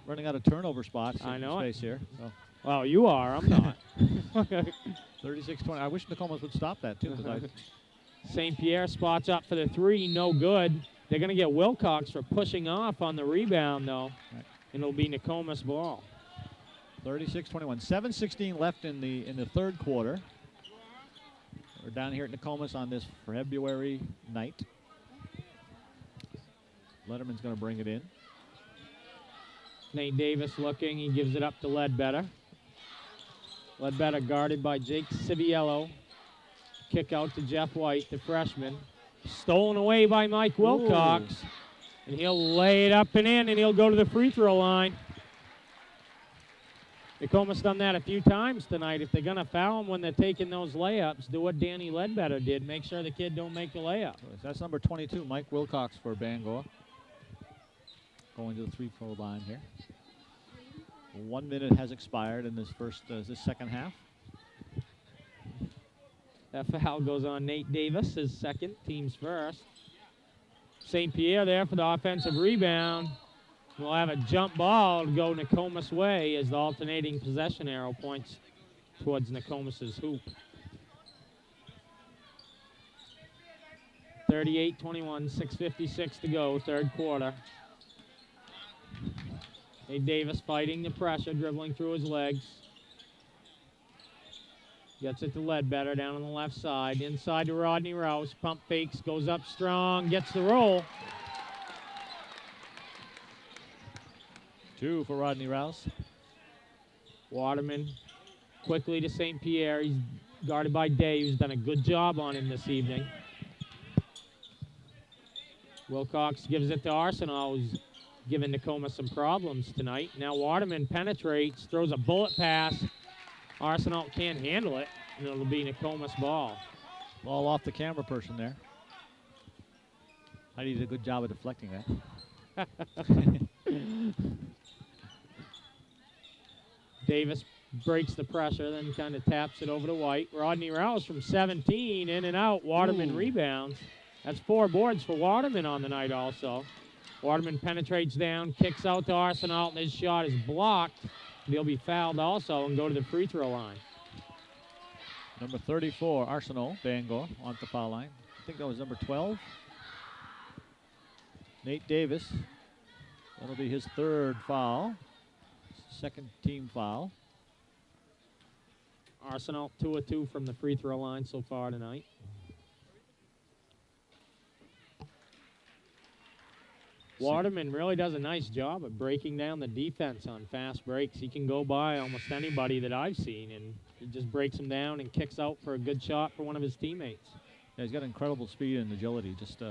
Running out of turnover spots I know in space here. So. Well, you are. I'm not. 36-20. I wish Nokomis would stop that, too. St. Pierre spots up for the 3. No good. They're going to get Wilcox for pushing off on the rebound, though. Right. And it'll be Nokomis ball. 36-21. 7:16 left in the third quarter. We're down here at Nokomis on this February night. Letterman's going to bring it in. Nate Davis looking. He gives it up to Ledbetter. Ledbetter guarded by Jake Civiello. Kick out to Jeff White, the freshman. Stolen away by Mike Wilcox. Ooh. And he'll lay it up and in, and he'll go to the free throw line. Nokomis done that a few times tonight. If they're going to foul him when they're taking those layups, do what Danny Ledbetter did. Make sure the kid don't make the layup. That's number 22, Mike Wilcox for Bangor. Going to the free-throw line here. 1 minute has expired in this second half. That foul goes on Nate Davis, his second, team's first. St. Pierre there for the offensive rebound. We'll have a jump ball to go Nokomis' way as the alternating possession arrow points towards Nokomis' hoop. 38-21, 6:56 to go, third quarter. Nate Davis fighting the pressure, dribbling through his legs. Gets it to Ledbetter down on the left side. Inside to Rodney Rouse. Pump fakes, goes up strong, gets the roll. 2 for Rodney Rouse. Waterman quickly to St. Pierre. He's guarded by Day, who's done a good job on him this evening. Wilcox gives it to Arsenal, who's given Nokomis some problems tonight. Now Waterman penetrates, throws a bullet pass. Arsenal can't handle it, and it'll be Nokomis ball. Ball off the camera person there. Heidi did a good job of deflecting that. Davis breaks the pressure, then kind of taps it over to White. Rodney Rouse from 17, in and out. Waterman rebounds. That's 4 boards for Waterman on the night also. Waterman penetrates down, kicks out to Arsenal, and his shot is blocked. They'll be fouled also and go to the free throw line. Number 34, Arsenal, Bangor, on the foul line. I think that was number 12. Nate Davis. That'll be his 3rd foul. 2nd team foul. Arsenal 2 of 2 from the free throw line so far tonight. Waterman really does a nice job of breaking down the defense on fast breaks. He can go by almost anybody that I've seen, and he just breaks them down and kicks out for a good shot for one of his teammates. Yeah, he's got incredible speed and agility. Just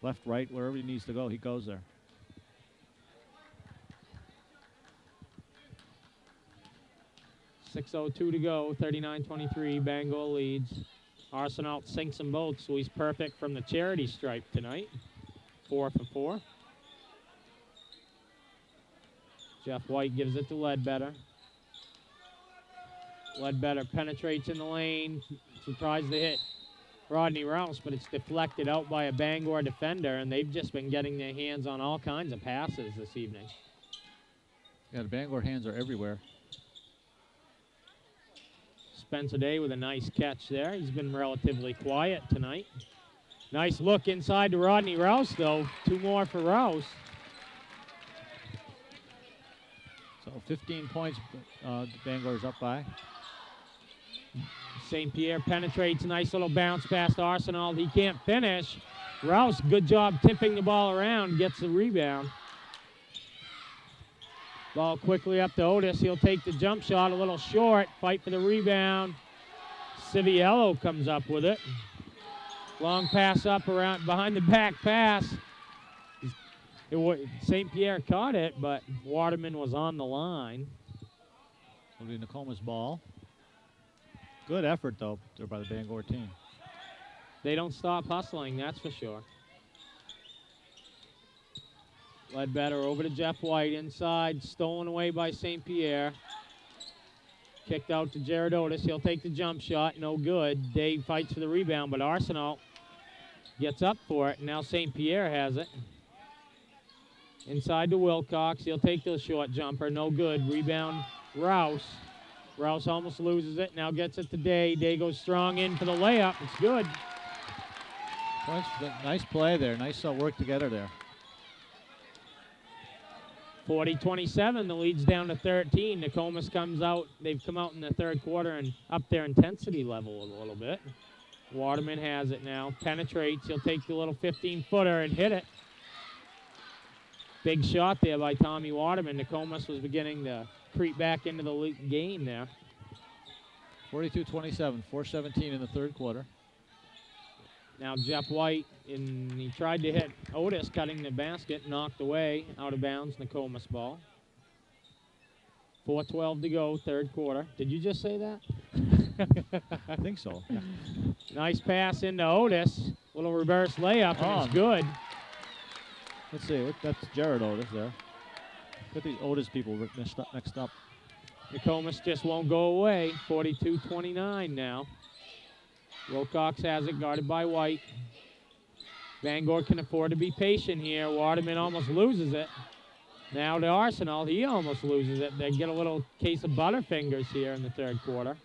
left, right, wherever he needs to go, he goes there. .602 to go, 39-23, Bangor leads. Arsenal sinks them both, so he's perfect from the charity stripe tonight. 4 for 4. Jeff White gives it to Ledbetter. Ledbetter penetrates in the lane, tries to hit Rodney Rouse, but it's deflected out by a Bangor defender, and they've just been getting their hands on all kinds of passes this evening. Yeah, the Bangor hands are everywhere. Spencer Day with a nice catch there. He's been relatively quiet tonight. Nice look inside to Rodney Rouse, though. 2 more for Rouse. So 15 points Bangor's up by. St. Pierre penetrates, nice little bounce past Arsenal. He can't finish. Rouse, good job tipping the ball around, gets the rebound. Ball quickly up to Otis. He'll take the jump shot, a little short. Fight for the rebound. Civiello comes up with it. Long pass up around behind the back pass. St. Pierre caught it, but Waterman was on the line. It'll be Nokomis ball. Good effort, though, there by the Bangor team. They don't stop hustling, that's for sure. Ledbetter over to Jeff White inside, stolen away by St. Pierre. Kicked out to Jared Otis. He'll take the jump shot, no good. Dave fights for the rebound, but Arsenal gets up for it. Now St. Pierre has it. Inside to Wilcox. He'll take the short jumper, no good. Rebound, Rouse. Rouse almost loses it, now gets it to Day. Day goes strong in for the layup. It's good. Nice play there. Nice work together there. 40-27, the lead's down to 13. Nokomis comes out. They've come out in the 3rd quarter and up their intensity level a little bit. Waterman has it now. Penetrates. He'll take the little 15-footer and hit it. Big shot there by Tommy Waterman. Nokomis was beginning to creep back into the game there. 42-27, 4:17 in the 3rd quarter. Now Jeff White, he tried to hit Otis cutting the basket, knocked away, out of bounds, Nokomis ball. 4:12 to go, 3rd quarter. Did you just say that? I think so. Yeah. Nice pass into Otis. Little reverse layup, and it's good. Let's see, that's Jared Otis there. Get these Otis people mixed up. Nokomis just won't go away. 42-29 now. Wilcox has it, guarded by White. Bangor can afford to be patient here. Waterman almost loses it. Now to Arsenal, he almost loses it. They get a little case of butterfingers here in the 3rd quarter.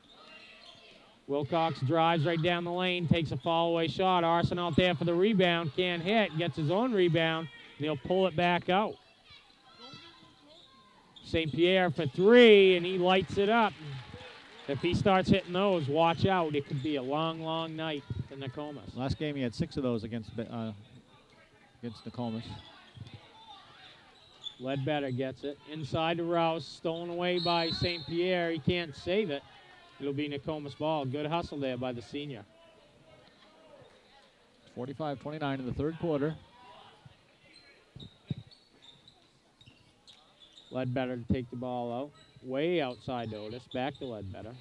Wilcox drives right down the lane, takes a fall-away shot. Arsenal there for the rebound, can't hit, gets his own rebound, and he'll pull it back out. St. Pierre for 3, and he lights it up. If he starts hitting those, watch out. It could be a long, long night for Nokomis. Last game he had 6 of those against Nokomis. Ledbetter gets it. Inside to Rouse. Stolen away by St. Pierre. He can't save it. It'll be Nokomis ball. Good hustle there by the senior. 45-29 in the third quarter. Ledbetter to take the ball out. Way outside to Otis. Back to Ledbetter.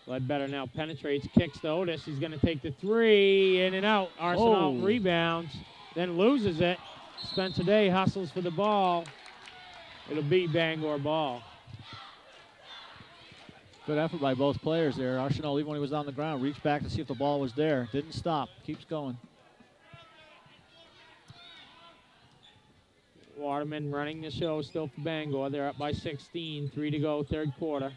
Ledbetter now penetrates, kicks to Otis. He's going to take the 3, in and out. Arsenal rebounds, then loses it. Spencer Day hustles for the ball. It'll be Bangor ball. Good effort by both players there. Arsenal, even when he was on the ground, reached back to see if the ball was there. Didn't stop. Keeps going. Waterman running the show still for Bangor. They're up by 16. 3 to go, third quarter.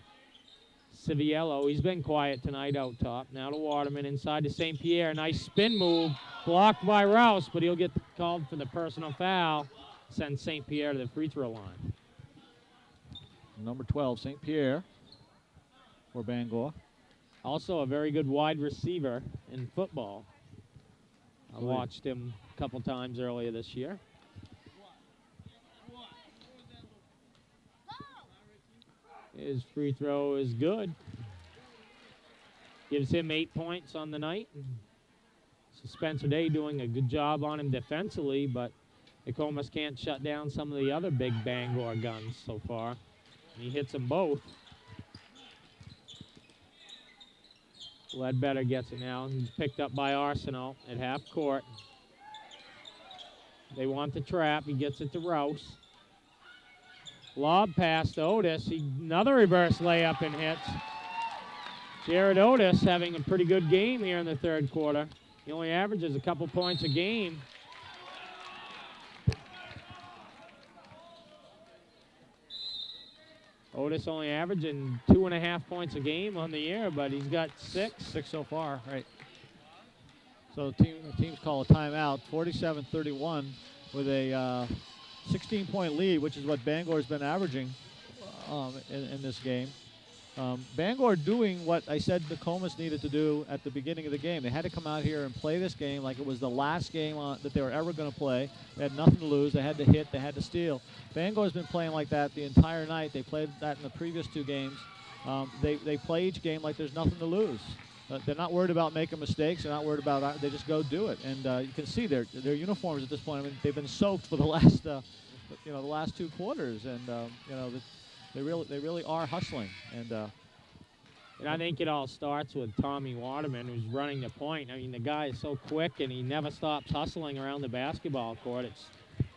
Civiello, he's been quiet tonight out top. Now to Waterman, inside to St. Pierre. Nice spin move. Blocked by Rouse, but he'll get called for the personal foul. Sends St. Pierre to the free throw line. Number 12, St. Pierre for Bangor. Also a very good wide receiver in football. I watched him a couple times earlier this year. His free throw is good. Gives him 8 points on the night. So Spencer Day doing a good job on him defensively, but Nokomis can't shut down some of the other big Bangor guns so far. And he hits them both. Ledbetter gets it now. He's picked up by Arsenal at half court. They want the trap. He gets it to Rouse. Lob pass to Otis. Another reverse layup and hits. Jared Otis having a pretty good game here in the third quarter. He only averages a couple points a game. Otis only averaging 2.5 points a game on the year, but he's got 6. 6 so far, right. So the teams call a timeout. 47-31 with a 16-point lead, which is what Bangor's been averaging in this game. Bangor doing what I said Nokomis needed to do at the beginning of the game. They had to come out here and play this game like it was the last game that they were ever going to play. They had nothing to lose. They had to hit. They had to steal. Bangor's been playing like that the entire night. They played that in the previous 2 games. They play each game like there's nothing to lose. They're not worried about making mistakes. They're not worried about they just go do it. And you can see their uniforms at this point. I mean, they've been soaked for the last the last 2 quarters, and they really are hustling. And I think it all starts with Tommy Waterman, who's running the point. I mean, the guy is so quick, and he never stops hustling around the basketball court. It's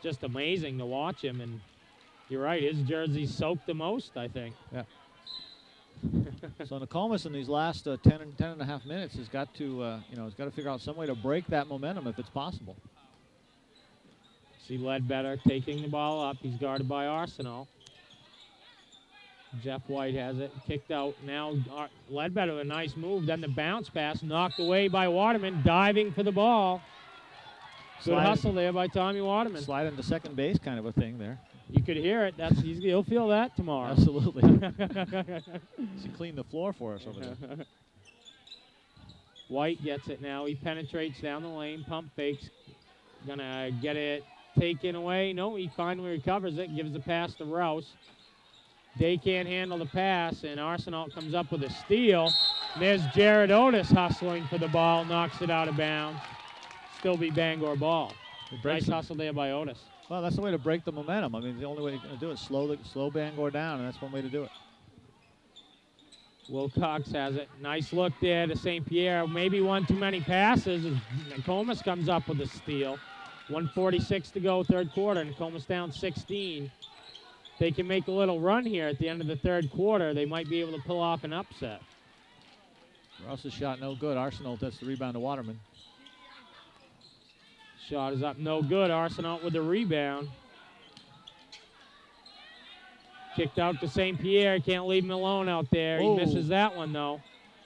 just amazing to watch him. And you're right, his jersey's soaked the most, I think. Yeah. So Nokomis in these last 10 and a half minutes has got to, has got to figure out some way to break that momentum if it's possible. See Ledbetter taking the ball up. He's guarded by Arsenal. Jeff White has it kicked out. Now Ledbetter, a nice move. Then the bounce pass knocked away by Waterman, diving for the ball. Good hustle there by Tommy Waterman. Slide into second base kind of a thing there. You could hear it. He'll feel that tomorrow. Absolutely. He cleaned the floor for us over there. White gets it now. He penetrates down the lane. Pump fakes. Gonna get it taken away. No, he finally recovers it. Gives the pass to Rouse. Day can't handle the pass, and Arsenal comes up with a steal. And there's Jared Otis hustling for the ball. Knocks it out of bounds. Still be Bangor ball. Nice hustle there by Otis. Well, that's the way to break the momentum. I mean, the only way to do it is slow Bangor down, and that's one way to do it. Wilcox has it. Nice look there to St. Pierre. Maybe one too many passes. Nokomis comes up with a steal. 1:46 to go, third quarter. Nokomis down 16. They can make a little run here at the end of the third quarter. They might be able to pull off an upset. Rouse's shot no good. Arsenal gets the rebound to Waterman. Shot is up, no good. Arsenal with the rebound. Kicked out to St. Pierre. Can't leave him alone out there. He misses that one, though.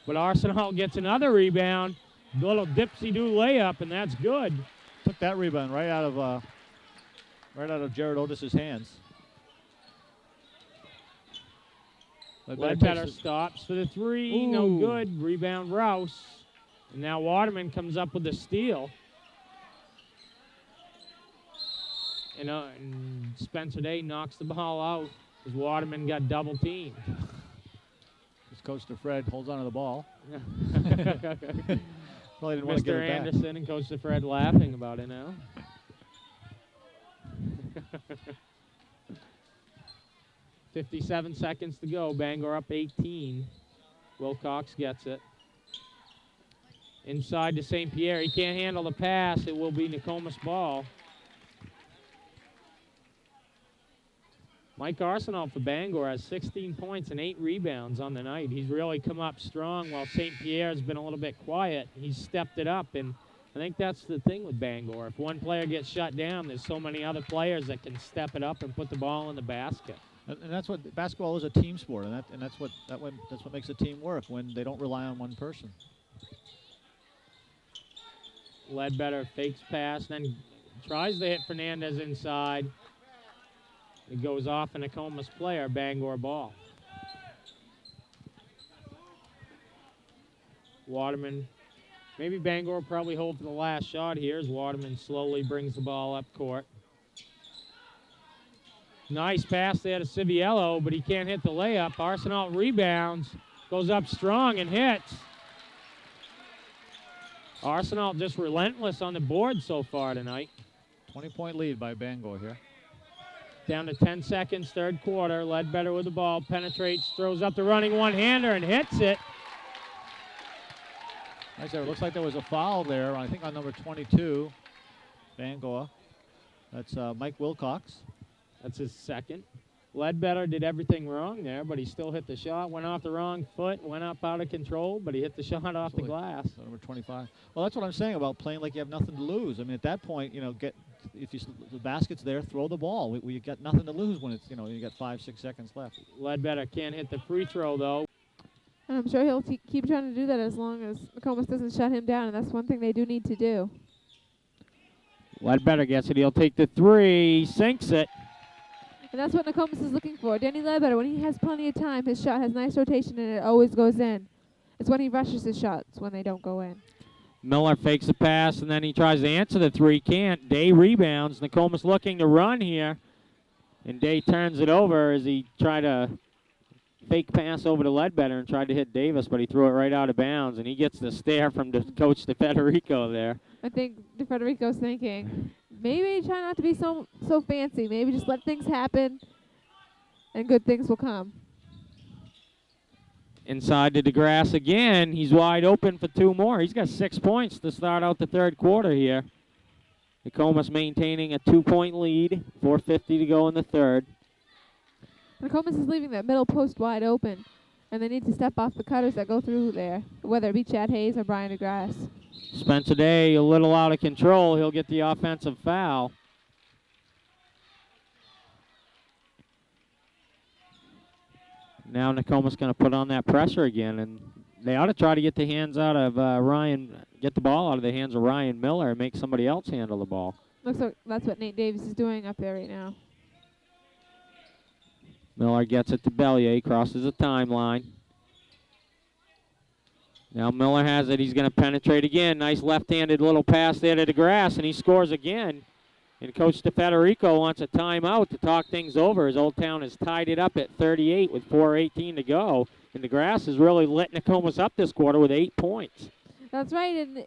But Arsenal gets another rebound. Little dipsy-do layup, and that's good. Took that rebound right out of Jared Otis's hands. Ledbetter stops for the three. Ooh. No good. Rebound Rouse. And now Waterman comes up with a steal. And Spencer Day knocks the ball out because Waterman got double teamed. Coach DeFred holds onto the ball. Probably didn't want to get it back. Mr. Anderson and Coach DeFred laughing about it now. 57 seconds to go. Bangor up 18. Wilcox gets it. Inside to St. Pierre. He can't handle the pass. It will be Nokomis ball. Mike Arsenault for Bangor has 16 points and 8 rebounds on the night. He's really come up strong while St. Pierre's been a little bit quiet. He's stepped it up, and I think that's the thing with Bangor. If one player gets shut down, there's so many other players that can step it up and put the ball in the basket. And that's what basketball is, a team sport, and that's what makes a team work, when they don't rely on one person. Ledbetter fakes pass, then tries to hit Fernandez inside. It goes off a Nokomis player, Bangor ball. Waterman, maybe Bangor will probably hold for the last shot here as Waterman slowly brings the ball up court. Nice pass there to Civiello, but he can't hit the layup. Arsenault rebounds, goes up strong and hits. Arsenault just relentless on the board so far tonight. 20-point lead by Bangor here. Down to 10 seconds, third quarter. Ledbetter with the ball, penetrates, throws up the running one-hander and hits it. Nice there. It looks like there was a foul there, I think on number 22, Bangor. That's Mike Wilcox. That's his second. Ledbetter did everything wrong there, but he still hit the shot. Went off the wrong foot, went up out of control, but he hit the shot off the glass. Number 25. Well, that's what I'm saying about playing like you have nothing to lose. I mean, at that point, if the basket's there, throw the ball. We got nothing to lose when it's, you got 5-6 seconds left. Ledbetter can't hit the free throw, though. And I'm sure he'll keep trying to do that as long as Nokomis doesn't shut him down, and that's one thing they do need to do. Ledbetter gets it. He'll take the three, sinks it. And that's what Nokomis is looking for. Danny Ledbetter, when he has plenty of time, his shot has nice rotation and it always goes in. It's when he rushes his shots when they don't go in. Miller fakes a pass, and then he tries to answer the three. Can't. Day rebounds. Nokomis looking to run here. And Day turns it over as he tried to fake pass over to Ledbetter and tried to hit Davis, but he threw it right out of bounds. And he gets the stare from Coach DeFederico there. I think DeFederico's thinking, maybe try not to be so fancy. Maybe just let things happen, and good things will come. Inside to DeGrasse again. He's wide open for 2 more. He's got 6 points to start out the third quarter here. Nokomis maintaining a 2-point lead. 4:50 to go in the third. Nokomis is leaving that middle post wide open, and they need to step off the cutters that go through there, whether it be Chad Hayes or Brian DeGrasse. Spencer Day a little out of control. He'll get the offensive foul. Now Nokomis going to put on that pressure again, and they ought to try to get the hands out of get the ball out of the hands of Ryan Miller and make somebody else handle the ball. Looks like that's what Nate Davis is doing up there right now. Miller gets it to Bellier, crosses the timeline. Now Miller has it. He's going to penetrate again. Nice left-handed little pass there to DeGrasse, and he scores again. And Coach DeFederico wants a timeout to talk things over as Old Town has tied it up at 38 with 4:18 to go. And DeGrasse has really lit Nokomis up this quarter with 8 points. That's right, and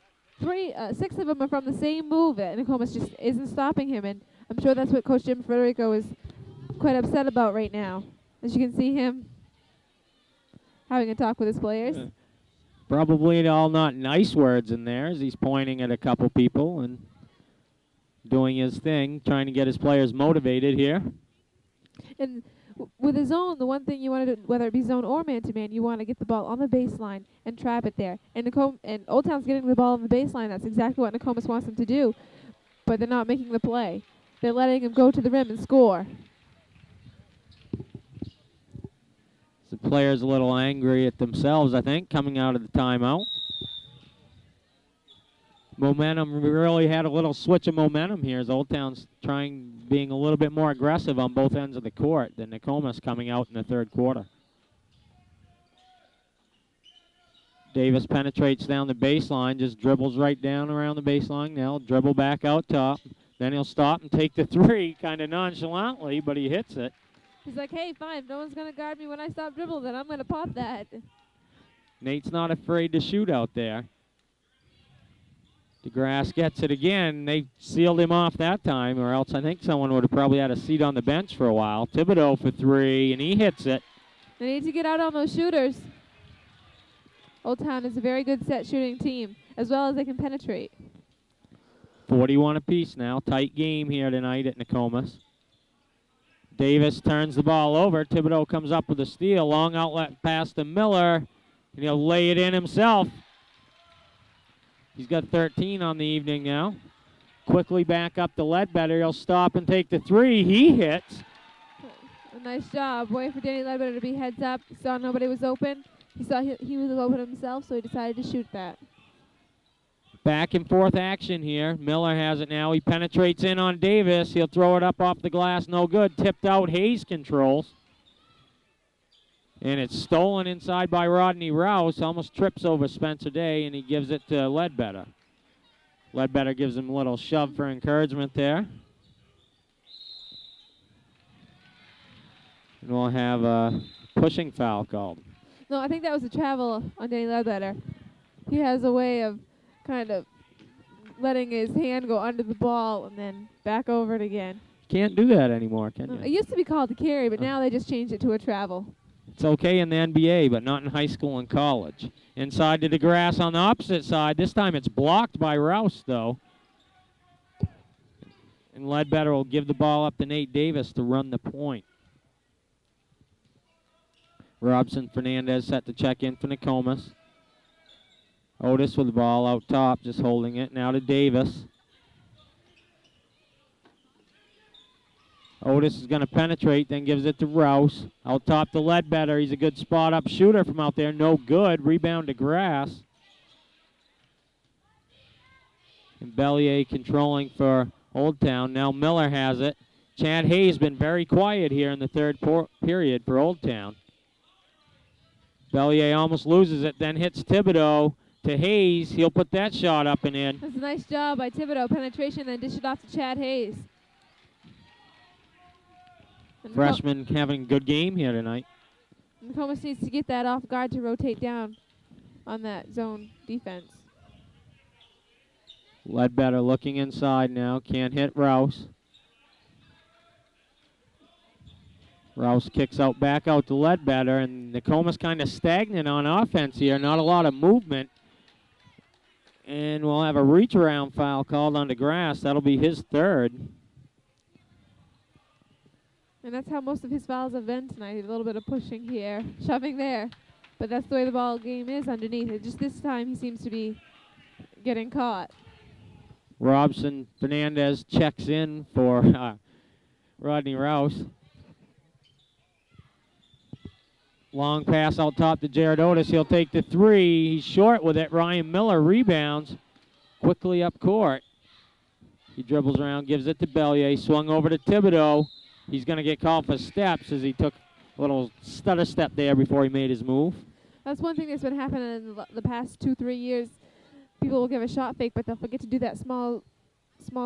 6 of them are from the same move, and Nokomis just isn't stopping him. And I'm sure that's what Coach Jim Federico is quite upset about right now. As you can see him having a talk with his players. Probably all not nice words in there as he's pointing at a couple people and doing his thing, trying to get his players motivated here. And with a zone, the one thing you want to do, whether it be zone or man-to-man, you want to get the ball on the baseline and trap it there. And Old Town's getting the ball on the baseline. That's exactly what Nokomis wants them to do. But they're not making the play. They're letting him go to the rim and score. The players a little angry at themselves, I think, coming out of the timeout. Momentum, we really had a little switch of momentum here as Old Town's being a little bit more aggressive on both ends of the court than Nokomis coming out in the third quarter. Davis penetrates down the baseline, just dribbles right down around the baseline. Now dribble back out top. Then he'll stop and take the three kind of nonchalantly, but he hits it. He's like, hey, fine, no one's going to guard me when I stop dribbling, then I'm going to pop that. Nate's not afraid to shoot out there. DeGrasse gets it again. They sealed him off that time, or else I think someone would have probably had a seat on the bench for a while. Thibodeau for three, and he hits it. They need to get out on those shooters. Old Town is a very good set shooting team, as well as they can penetrate. 41 apiece now. Tight game here tonight at Nokomis. Davis turns the ball over. Thibodeau comes up with a steal. Long outlet pass to Miller, and he'll lay it in himself. He's got 13 on the evening now. Quickly back up to Ledbetter. He'll stop and take the three. He hits. A nice job. Waiting for Danny Ledbetter to be heads up. He saw nobody was open. He saw he was open himself, so he decided to shoot that. Back and forth action here. Miller has it now. He penetrates in on Davis. He'll throw it up off the glass. No good. Tipped out. Hayes controls. And it's stolen inside by Rodney Rouse. Almost trips over Spencer Day, and he gives it to Ledbetter. Ledbetter gives him a little shove for encouragement there. And we'll have a pushing foul called. No, I think that was a travel on Danny Ledbetter. He has a way of kind of letting his hand go under the ball and then back over it again. Can't do that anymore, can you? It used to be called a carry, but now they just changed it to a travel. It's okay in the NBA, but not in high school and college. Inside to DeGrasse on the opposite side. This time it's blocked by Rouse, though. And Ledbetter will give the ball up to Nate Davis to run the point. Robson Fernandez set to check in for Nokomis. Otis with the ball out top, just holding it. Now to Davis. Otis is going to penetrate, then gives it to Rouse. Out top to Ledbetter. He's a good spot-up shooter from out there. No good. Rebound to Grass. And Bellier controlling for Old Town. Now Miller has it. Chad Hayes been very quiet here in the third period for Old Town. Bellier almost loses it, then hits Thibodeau to Hayes. He'll put that shot up and in. That's a nice job by Thibodeau. Penetration, then dish it off to Chad Hayes. And Freshman having a good game here tonight. Nokomis needs to get that off guard to rotate down on that zone defense. Ledbetter looking inside now. Can't hit Rouse. Rouse kicks out back out to Ledbetter, and Nokomis kind of stagnant on offense here. Not a lot of movement. And we'll have a reach-around foul called on DeGrasse. That'll be his third. And that's how most of his fouls have been tonight. A little bit of pushing here, shoving there. But that's the way the ball game is underneath it. Just this time he seems to be getting caught. Robson Fernandez checks in for Rodney Rouse. Long pass out top to Jared Otis. He'll take the three. He's short with it. Ryan Miller rebounds quickly up court. He dribbles around, gives it to Bellier. Swung over to Thibodeau. He's going to get called for steps as he took a little stutter step there before he made his move. That's one thing that's been happening in the past 2-3 years. People will give a shot fake, but they'll forget to do that small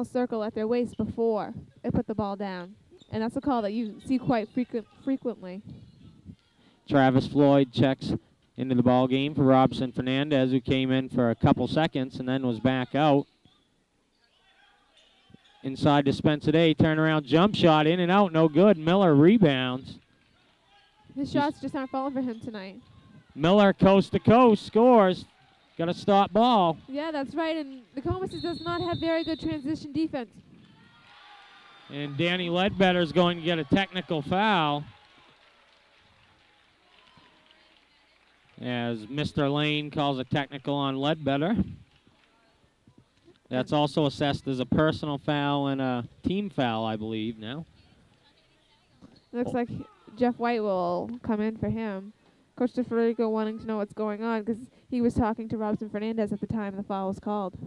circle at their waist before they put the ball down. And that's a call that you see quite frequently. Travis Floyd checks into the ball game for Robson Fernandez, who came in for a couple seconds and then was back out. Inside to Spencer Day, turnaround jump shot, in and out, no good. Miller rebounds. His shots just aren't falling for him tonight. Miller coast to coast scores. Got a stop ball. Yeah, that's right, and Nokomis does not have very good transition defense. And Danny Ledbetter is going to get a technical foul, as Mr. Lane calls a technical on Ledbetter. That's also assessed as a personal foul and a team foul, I believe, now. Looks like Jeff White will come in for him. Coach DeFederico wanting to know what's going on because he was talking to Robson Fernandez at the time the foul was called.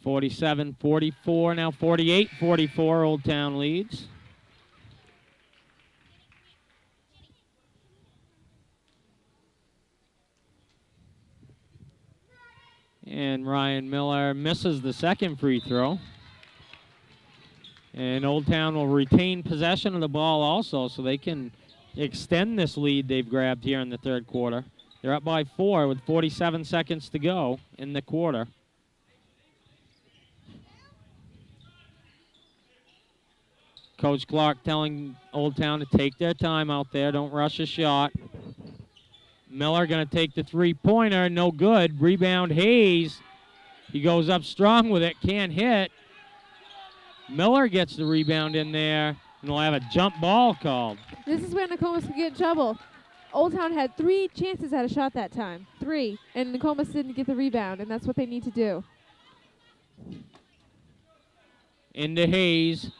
47-44, now 48-44, Old Town leads. And Ryan Miller misses the second free throw. And Old Town will retain possession of the ball also, so they can extend this lead they've grabbed here in the third quarter. They're up by 4 with 47 seconds to go in the quarter. Coach Clark telling Old Town to take their time out there. Don't rush a shot. Miller going to take the three-pointer. No good. Rebound Hayes. He goes up strong with it. Can't hit. Miller gets the rebound in there, and we'll have a jump ball called. This is where Nokomis could get in trouble. Old Town had 3 chances at a shot that time. 3. And Nokomis didn't get the rebound, and that's what they need to do. Into Hayes.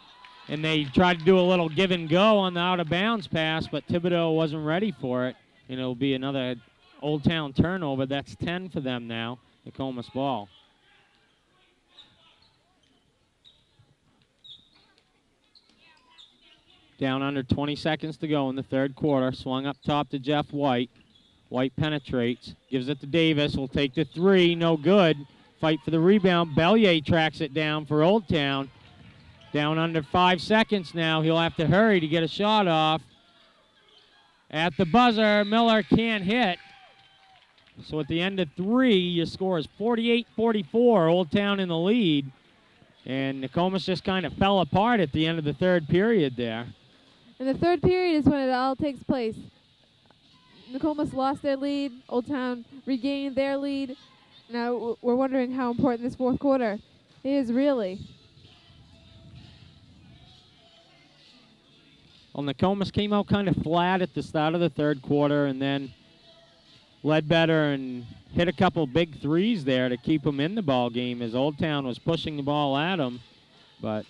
And they tried to do a little give and go on the out-of-bounds pass, but Thibodeau wasn't ready for it. And it'll be another Old Town turnover. That's 10 for them now, Nokomis ball. Down under 20 seconds to go in the third quarter. Swung up top to Jeff White. White penetrates, gives it to Davis. Will take the 3, no good. Fight for the rebound. Bellier tracks it down for Old Town. Down under 5 seconds now. He'll have to hurry to get a shot off. At the buzzer, Miller can't hit. So at the end of 3, your score is 48-44. Old Town in the lead. And Nokomis just kind of fell apart at the end of the third period there. And the third period is when it all takes place. Nokomis lost their lead. Old Town regained their lead. Now we're wondering how important this fourth quarter is really. Well, Nokomis came out kind of flat at the start of the third quarter, and then Ledbetter and hit a couple big threes there to keep them in the ball game as Old Town was pushing the ball at them. But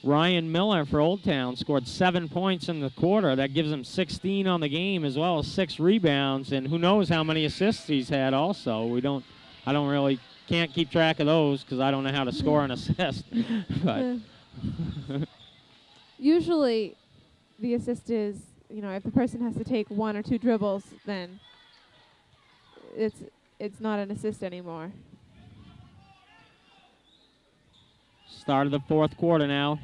Ryan Miller for Old Town scored 7 points in the quarter. That gives him 16 on the game as well as 6 rebounds, and who knows how many assists he's had also. Can't keep track of those because I don't know how to score an assist. But usually the assist is, if the person has to take 1 or 2 dribbles, then it's not an assist anymore. Start of the fourth quarter now.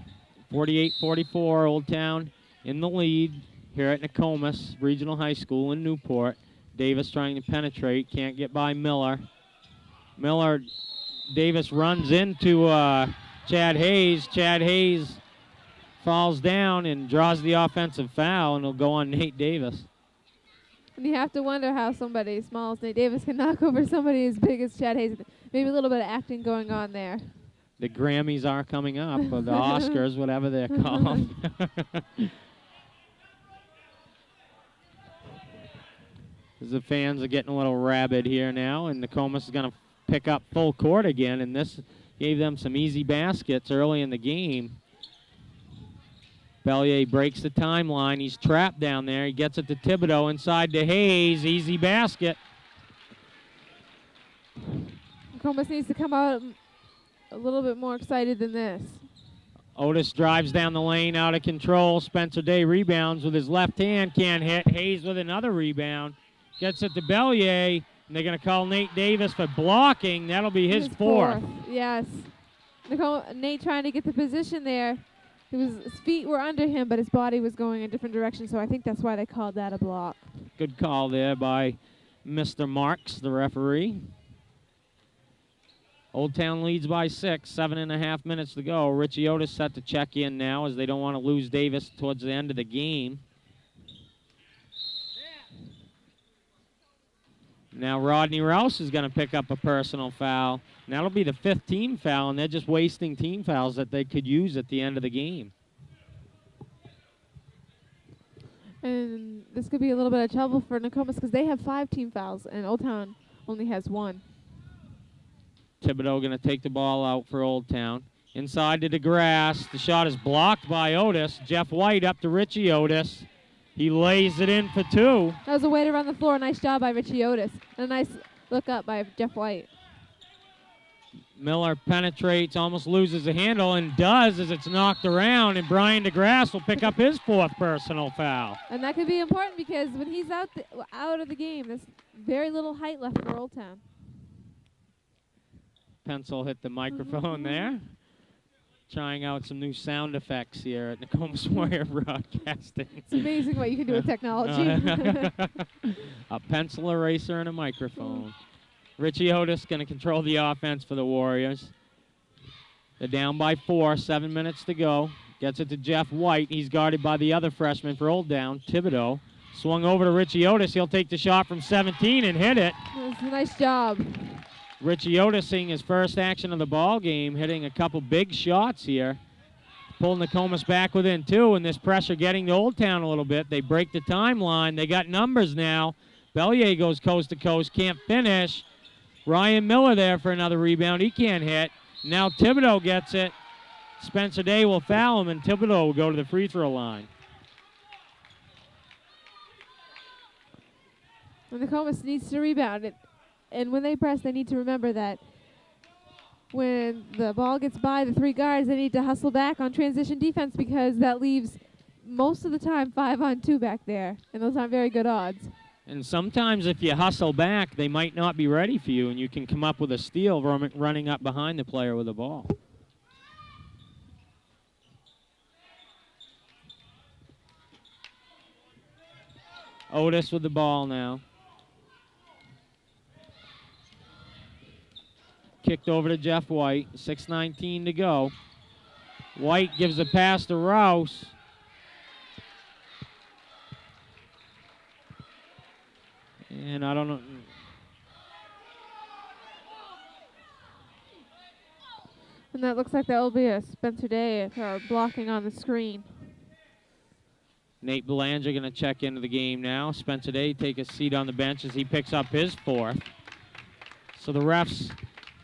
48-44, Old Town in the lead here at Nokomis Regional High School in Newport. Davis trying to penetrate, can't get by Miller. Davis runs into Chad Hayes. Chad Hayes falls down and draws the offensive foul, and it'll go on Nate Davis. And you have to wonder how somebody as small as Nate Davis can knock over somebody as big as Chad Hayes. Maybe a little bit of acting going on there. The Grammys are coming up, or the Oscars, whatever they're called. The fans are getting a little rabid here now, and Nokomis is going to pick up full court again, and this gave them some easy baskets early in the game. Bellier breaks the timeline. He's trapped down there. He gets it to Thibodeau inside to Hayes. Easy basket. Nokomis needs to come out a little bit more excited than this. Otis drives down the lane, out of control. Spencer Day rebounds with his left hand, can't hit. Hayes with another rebound. Gets it to Bellier, and they're going to call Nate Davis for blocking. That'll be his fourth. Yes. Nate trying to get the position there. His feet were under him, but his body was going a different direction, so I think that's why they called that a block. Good call there by Mr. Marks, the referee. Old Town leads by 6, 7.5 minutes to go. Richie Otis set to check in now as they don't want to lose Davis towards the end of the game. Now Rodney Rouse is going to pick up a personal foul. And that'll be the 5th team foul, and they're just wasting team fouls that they could use at the end of the game. And this could be a little bit of trouble for Nokomis because they have 5 team fouls, and Old Town only has 1. Thibodeau going to take the ball out for Old Town. Inside to DeGrasse. The shot is blocked by Otis. Jeff White up to Richie Otis. He lays it in for 2. That was a way to run the floor. Nice job by Richie Otis. And a nice look up by Jeff White. Miller penetrates, almost loses the handle, and does as it's knocked around, and Brian DeGrasse will pick up his 4th personal foul. And that could be important because when he's out of the game, there's very little height left for Old Town. pencil hit the microphone there. Trying out some new sound effects here at Nokomis Warrior Broadcasting. It's amazing what you can do with technology. A pencil eraser and a microphone. Richie Otis going to control the offense for the Warriors. They're down by 4, 7 minutes to go. Gets it to Jeff White. He's guarded by the other freshman for Old Town, Thibodeau. Swung over to Richie Otis. He'll take the shot from 17 and hit it. That's a nice job. Richie Otis seeing his first action of the ball game, hitting a couple big shots here. Pulling Nokomis back within 2, and this pressure getting to Old Town a little bit. They break the timeline. They got numbers now. Bellier goes coast to coast, can't finish. Ryan Miller there for another rebound. He can't hit. Now Thibodeau gets it. Spencer Day will foul him, and Thibodeau will go to the free throw line. When Nokomis needs to rebound it, and when they press, they need to remember that when the ball gets by the 3 guards, they need to hustle back on transition defense because that leaves most of the time 5-on-2 back there, and those aren't very good odds. And sometimes if you hustle back, they might not be ready for you, and you can come up with a steal running up behind the player with the ball. Otis with the ball now. Kicked over to Jeff White. 6:19 to go. White gives a pass to Rouse. And I don't know. And that looks like that will be a Spencer Day for blocking on the screen. Nate Belanger going to check into the game now. Spencer Day take a seat on the bench as he picks up his 4th. So the refs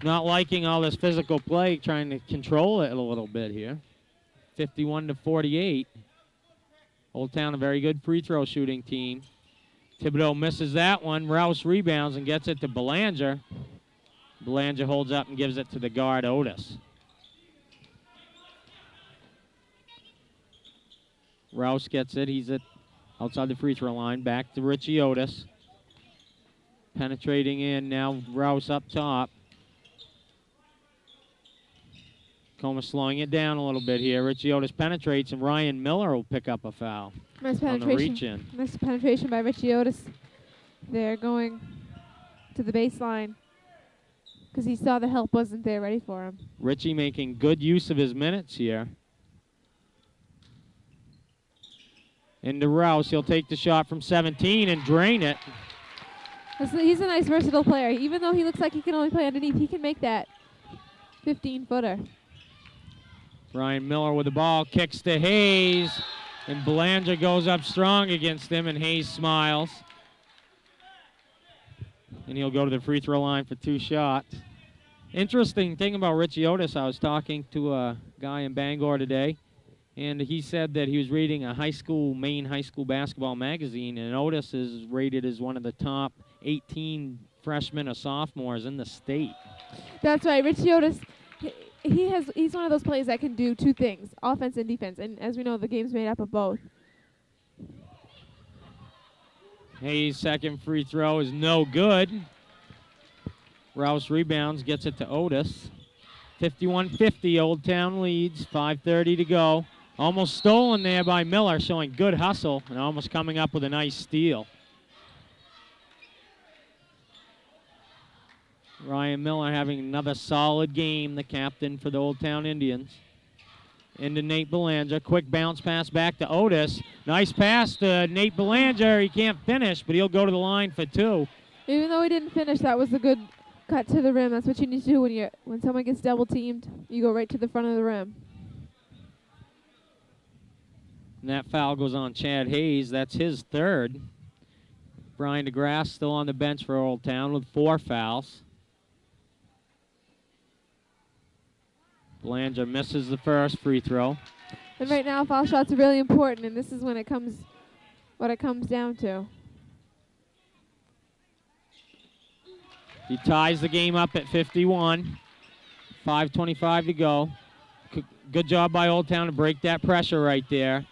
not liking all this physical play, trying to control it a little bit here. 51-48. Old Town, a very good free throw shooting team. Thibodeau misses that one. Rouse rebounds and gets it to Belanger. Belanger holds up and gives it to the guard, Otis. Rouse gets it. He's outside the free throw line. Back to Richie Otis. Penetrating in now. Rouse up top. Nokomis slowing it down a little bit here. Richie Otis penetrates, and Ryan Miller will pick up a foul. Nice penetration. On the reach-in. Nice penetration by Richie Otis. They're going to the baseline because he saw the help wasn't there ready for him. Richie making good use of his minutes here. Into Rouse. He'll take the shot from 17 and drain it. He's a nice versatile player. Even though he looks like he can only play underneath, he can make that 15-footer. Ryan Miller with the ball, kicks to Hayes, and Belanger goes up strong against him, and Hayes smiles. And he'll go to the free throw line for 2 shots. Interesting thing about Richie Otis, I was talking to a guy in Bangor today, and he said that he was reading a Maine high school basketball magazine, and Otis is rated as one of the top 18 freshmen or sophomores in the state. That's right, Richie Otis. He's one of those players that can do 2 things, offense and defense. And as we know, the game's made up of both. Hayes' second free throw is no good. Rouse rebounds, gets it to Otis. 51-50, Old Town leads, 5:30 to go. Almost stolen there by Miller, showing good hustle and almost coming up with a nice steal. Ryan Miller having another solid game, the captain for the Old Town Indians. Into Nate Belanger. Quick bounce pass back to Otis. Nice pass to Nate Belanger. He can't finish, but he'll go to the line for 2. Even though he didn't finish, that was a good cut to the rim. That's what you need to do when someone gets double teamed. You go right to the front of the rim. And that foul goes on Chad Hayes. That's his 3rd. Brian DeGrasse still on the bench for Old Town with 4 fouls. Belanger misses the first free throw. And right now, foul shots are really important, and this is when it comes down to. He ties the game up at 51. 5:25 to go. Good job by Old Town to break that pressure right there.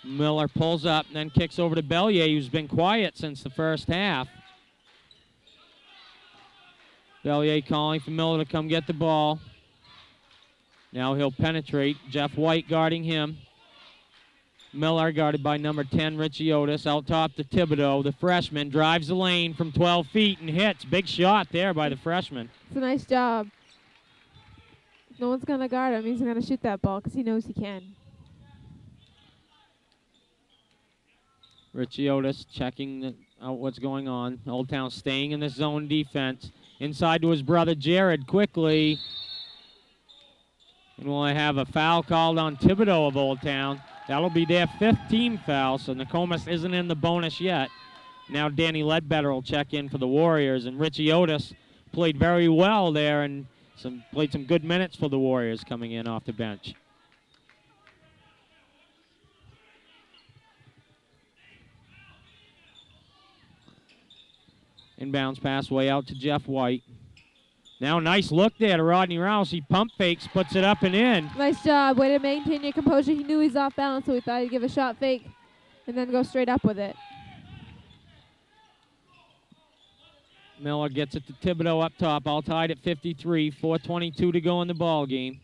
Miller pulls up and then kicks over to Bellier, who's been quiet since the first half. Bellier calling for Miller to come get the ball. Now he'll penetrate. Jeff White guarding him. Miller guarded by number 10, Richie Otis. Out top to Thibodeau. The freshman drives the lane from 12 feet and hits. Big shot there by the freshman. It's a nice job. No one's going to guard him. He's going to shoot that ball because he knows he can. Richie Otis checking out what's going on. Old Town staying in the zone defense. Inside to his brother Jared quickly. And we'll have a foul called on Thibodeau of Old Town. That'll be their 5th team foul, so Nokomis isn't in the bonus yet. Now Danny Ledbetter will check in for the Warriors, and Richie Otis played very well there and played some good minutes for the Warriors coming in off the bench. Inbounds pass way out to Jeff White. Now nice look there to Rodney Rouse. He pump fakes, puts it up and in. Nice job. Way to maintain your composure. He knew he's off balance, so he thought he'd give a shot fake and then go straight up with it. Miller gets it to Thibodeau up top, all tied at 53, 4:22 to go in the ball game.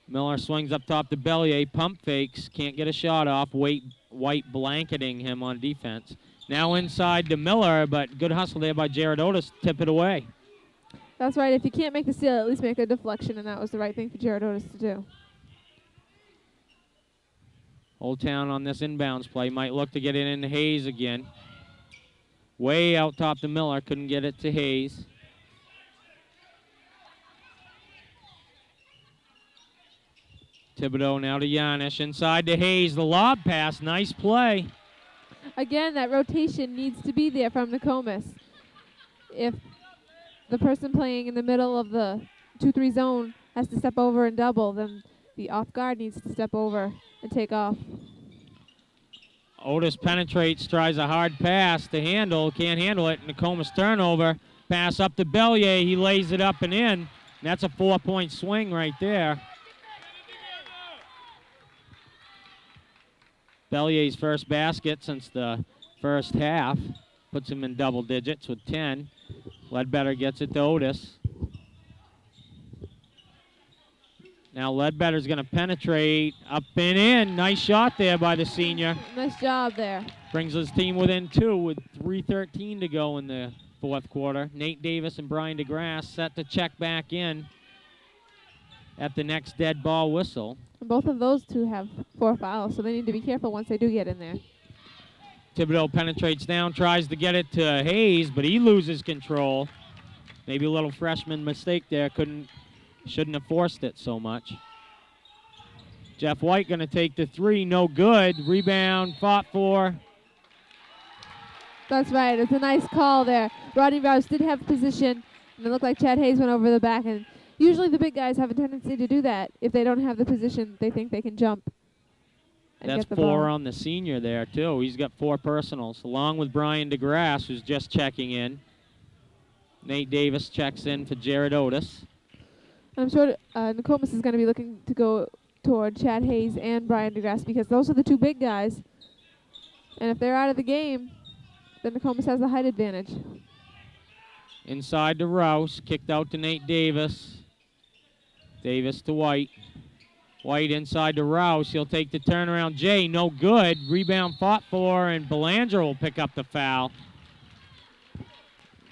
Miller swings up top to Bellier, pump fakes, can't get a shot off. White blanketing him on defense. Now inside to Miller, but good hustle there by Jared Otis to tip it away. That's right. If you can't make the steal, at least make a deflection, and that was the right thing for Jared Otis to do. Old Town on this inbounds play might look to get it into Hayes again. Way out top to Miller, couldn't get it to Hayes. Thibodeau now to Yanish, inside to Hayes, the lob pass, nice play. Again, that rotation needs to be there from Nokomis. If the person playing in the middle of the 2-3 zone has to step over and double, then the off guard needs to step over and take off. Otis penetrates, tries a hard pass to handle, can't handle it. Nokomis turnover, pass up to Bellier, he lays it up and in. And that's a 4-point swing right there. Bellier's first basket since the first half puts him in double digits with 10. Ledbetter gets it to Otis. Now Ledbetter's going to penetrate up and in. Nice shot there by the senior. Nice job there. Brings his team within 2 with 3:13 to go in the fourth quarter. Nate Davis and Brian DeGrasse set to check back in at the next dead ball whistle. And both of those two have 4 fouls, so they need to be careful once they do get in there. Thibodeau penetrates down, tries to get it to Hayes, but he loses control. Maybe a little freshman mistake there. Shouldn't have forced it so much. Jeff White going to take the 3, no good. Rebound, fought for. That's right. It's a nice call there. Rodney Rouse did have position, and it looked like Chad Hayes went over the back. And usually the big guys have a tendency to do that. If they don't have the position, they think they can jump and That's get the 4 ball. on the senior there, too. He's got 4 personals, along with Brian DeGrasse, who's just checking in. Nate Davis checks in for Jared Otis. I'm sure Nokomis is going to be looking to go toward Chad Hayes and Brian DeGrasse because those are the 2 big guys. And if they're out of the game, then Nokomis has the height advantage. Inside to Rouse, kicked out to Nate Davis. Davis to White. White inside to Rouse. He'll take the turnaround. Jay, no good. Rebound fought for, and Belanger will pick up the foul.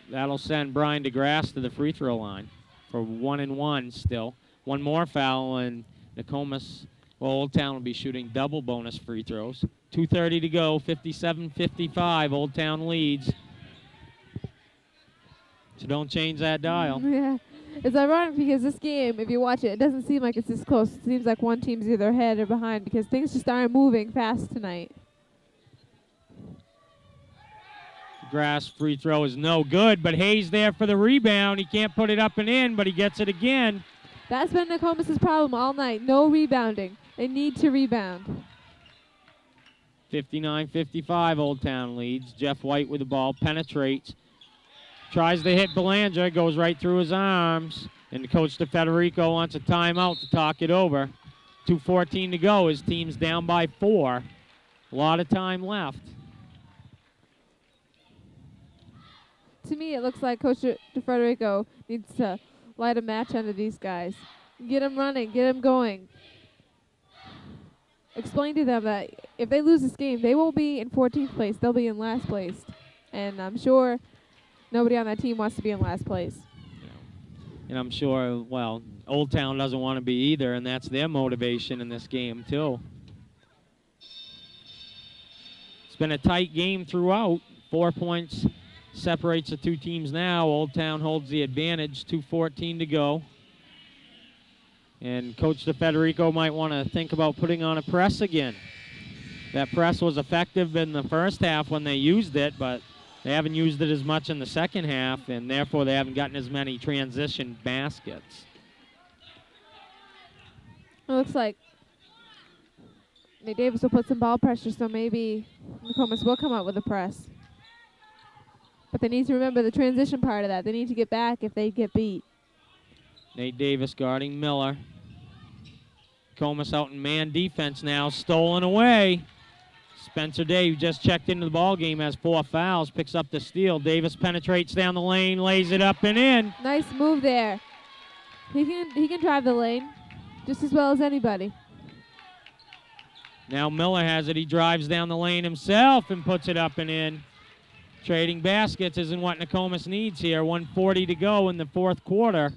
That'll send Brian DeGrasse to the free throw line for 1-1 still. One more foul, and Nokomis, Old Town will be shooting double bonus free throws. 2:30 to go, 57-55. Old Town leads. So don't change that dial. Yeah. It's ironic because this game, if you watch it, it doesn't seem like it's this close. It seems like one team's either ahead or behind because things just aren't moving fast tonight. Grass free throw is no good, but Hayes there for the rebound. He can't put it up and in, but he gets it again. That's been Nokomis' problem all night. No rebounding. They need to rebound. 59-55, Old Town leads. Jeff White with the ball, penetrates. Tries to hit Belanger, goes right through his arms. And Coach DeFederico wants a timeout to talk it over. 2:14 to go. His team's down by 4. A lot of time left. to me, it looks like Coach DeFederico needs to light a match under these guys. Get them running, get them going. Explain to them that if they lose this game, they won't be in 14th place. They'll be in last place. And I'm sure nobody on that team wants to be in last place. And I'm sure, well, Old Town doesn't want to be either, and that's their motivation in this game, too. It's been a tight game throughout. 4 points separates the two teams now. Old Town holds the advantage, 2:14 to go. And Coach DeFederico might want to think about putting on a press again. That press was effective in the first half when they used it, but they haven't used it as much in the second half, and therefore they haven't gotten as many transition baskets. It looks like Nate Davis will put some ball pressure, so maybe Nokomis will come out with a press. But they need to remember the transition part of that. They need to get back if they get beat. Nate Davis guarding Miller. Nokomis out in man defense now, stolen away. Spencer Day, who just checked into the ball game, has 4 fouls, picks up the steal. Davis penetrates down the lane, lays it up and in. Nice move there. He can drive the lane just as well as anybody. Now Miller has it. He drives down the lane himself and puts it up and in. Trading baskets isn't what Nokomis needs here. 1:40 to go in the fourth quarter.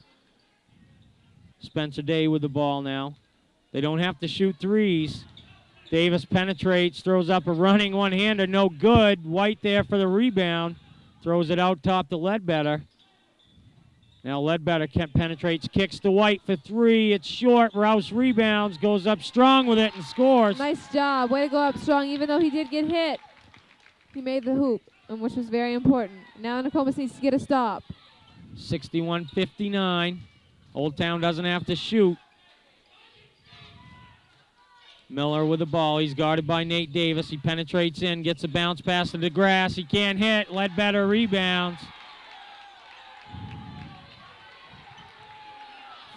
Spencer Day with the ball now. They don't have to shoot threes. Davis penetrates, throws up a running one-hander, no good. White there for the rebound. Throws it out top to Ledbetter. Now Ledbetter penetrates, kicks to White for 3. It's short. Rouse rebounds, goes up strong with it and scores. Nice job. Way to go up strong, even though he did get hit. He made the hoop, which was very important. Now Nokomis needs to get a stop. 61-59. Old Town doesn't have to shoot. Miller with the ball. He's guarded by Nate Davis. He penetrates in, gets a bounce pass to DeGrasse. He can't hit. Ledbetter rebounds.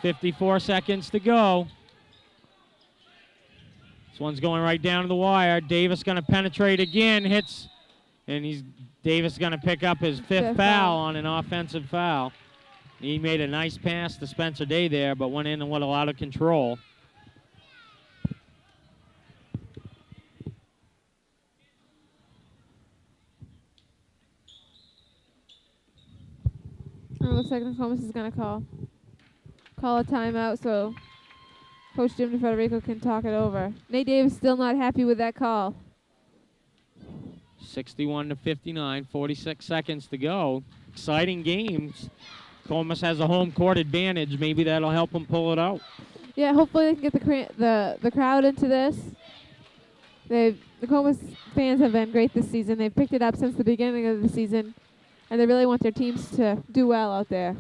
54 seconds to go. This one's going right down to the wire. Davis going to penetrate again. Hits, and Davis going to pick up his fifth foul on an offensive foul. He made a nice pass to Spencer Day there, but went in and went a lot of control. It looks like Nokomis is going to call a timeout so Coach Jim DeFederico can talk it over. Nate Davis still not happy with that call. 61-59, 46 seconds to go. Exciting games. Nokomis has a home court advantage. Maybe that'll help them pull it out. Yeah, hopefully they can get the crowd into this. The Nokomis fans have been great this season. They've picked it up since the beginning of the season, and they really want their teams to do well out there.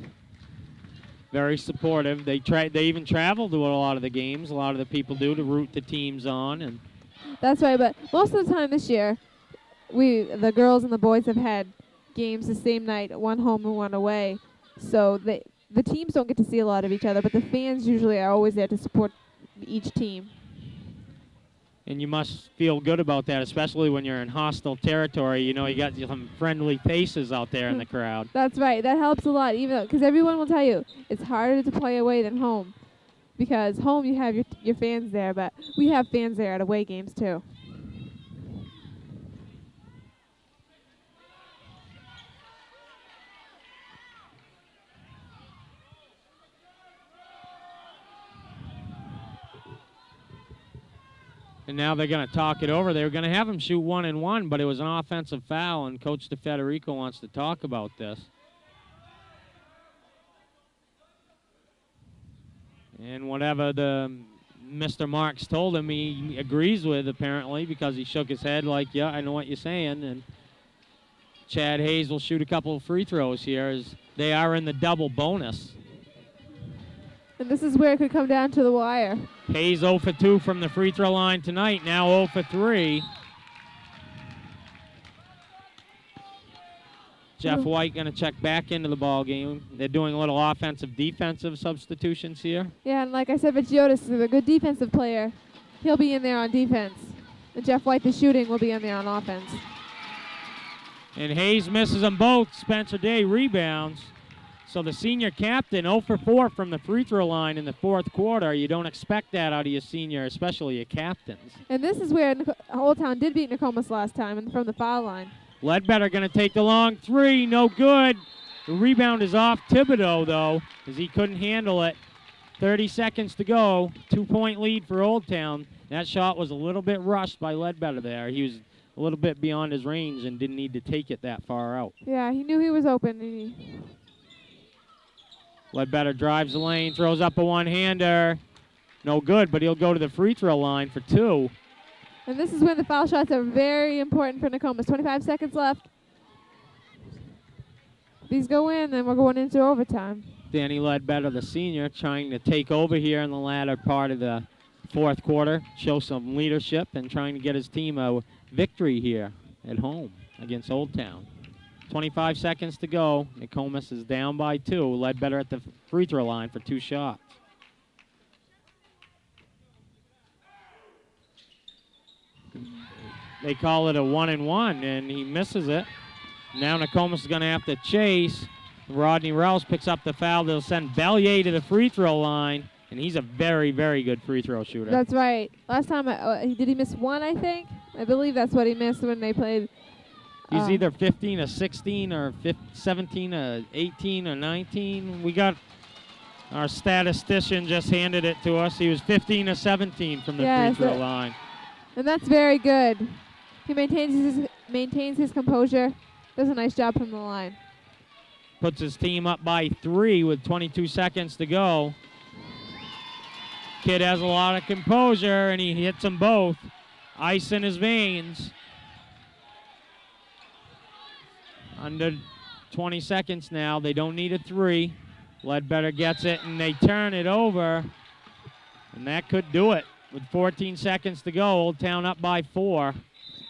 Very supportive. They even travel to a lot of the games. A lot of the people do to root the teams on. And that's right, but most of the time this year, the girls and the boys have had games the same night, one home and one away. So the teams don't get to see a lot of each other, but the fans usually are always there to support each team. And you must feel good about that, especially when you're in hostile territory. You know, you got some friendly faces out there in the crowd. That's right. That helps a lot, even because everyone will tell you it's harder to play away than home. Because home you have your fans there, but we have fans there at away games too. And now they're going to talk it over. They were going to have him shoot 1-and-1, but it was an offensive foul, and Coach DeFederico wants to talk about this. And whatever Mr. Marks told him, he agrees with, apparently, because he shook his head like, yeah, I know what you're saying. And Chad Hayes will shoot a couple of free throws here as they are in the double bonus. And this is where it could come down to the wire. Hayes 0 for 2 from the free throw line tonight, now 0 for 3. Jeff White going to check back into the ball game. They're doing a little offensive-defensive substitutions here. Yeah, and like I said, Vachiotis is a good defensive player. He'll be in there on defense. And Jeff White, the shooting, will be in there on offense. And Hayes misses them both. Spencer Day rebounds. So the senior captain, 0 for 4 from the free throw line in the fourth quarter. You don't expect that out of your senior, especially your captains. And this is where Old Town did beat Nokomis last time and from the foul line. Ledbetter going to take the long three. No good. The rebound is off Thibodeau, though, as he couldn't handle it. 30 seconds to go. 2-point lead for Old Town. That shot was a little bit rushed by Ledbetter there. He was a little bit beyond his range and didn't need to take it that far out. Yeah, he knew he was open. Ledbetter drives the lane, throws up a one-hander. No good, but he'll go to the free throw line for 2. And this is when the foul shots are very important for Nokomis. 25 seconds left. If these go in, then we're going into overtime. Danny Ledbetter, the senior, trying to take over here in the latter part of the fourth quarter, show some leadership, and trying to get his team a victory here at home against Old Town. 25 seconds to go. Nokomis is down by 2. Ledbetter at the free throw line for 2 shots. They call it a 1-and-1, and he misses it. Now Nokomis is going to have to chase. Rodney Rouse picks up the foul. They'll send Bellier to the free throw line, and he's a very, very good free throw shooter. That's right. Last time, did he miss 1, I think? I believe that's what he missed when they played. He's either 15 or 16 or 17 or 18 or 19. We got our statistician just handed it to us. He was 15 or 17 from the free throw line. And that's very good. He maintains his composure. Does a nice job from the line. Puts his team up by 3 with 22 seconds to go. Kid has a lot of composure, and he hits them both. Ice in his veins. Under 20 seconds now. They don't need a 3. Ledbetter gets it, and they turn it over. And that could do it. With 14 seconds to go, Old Town up by 4.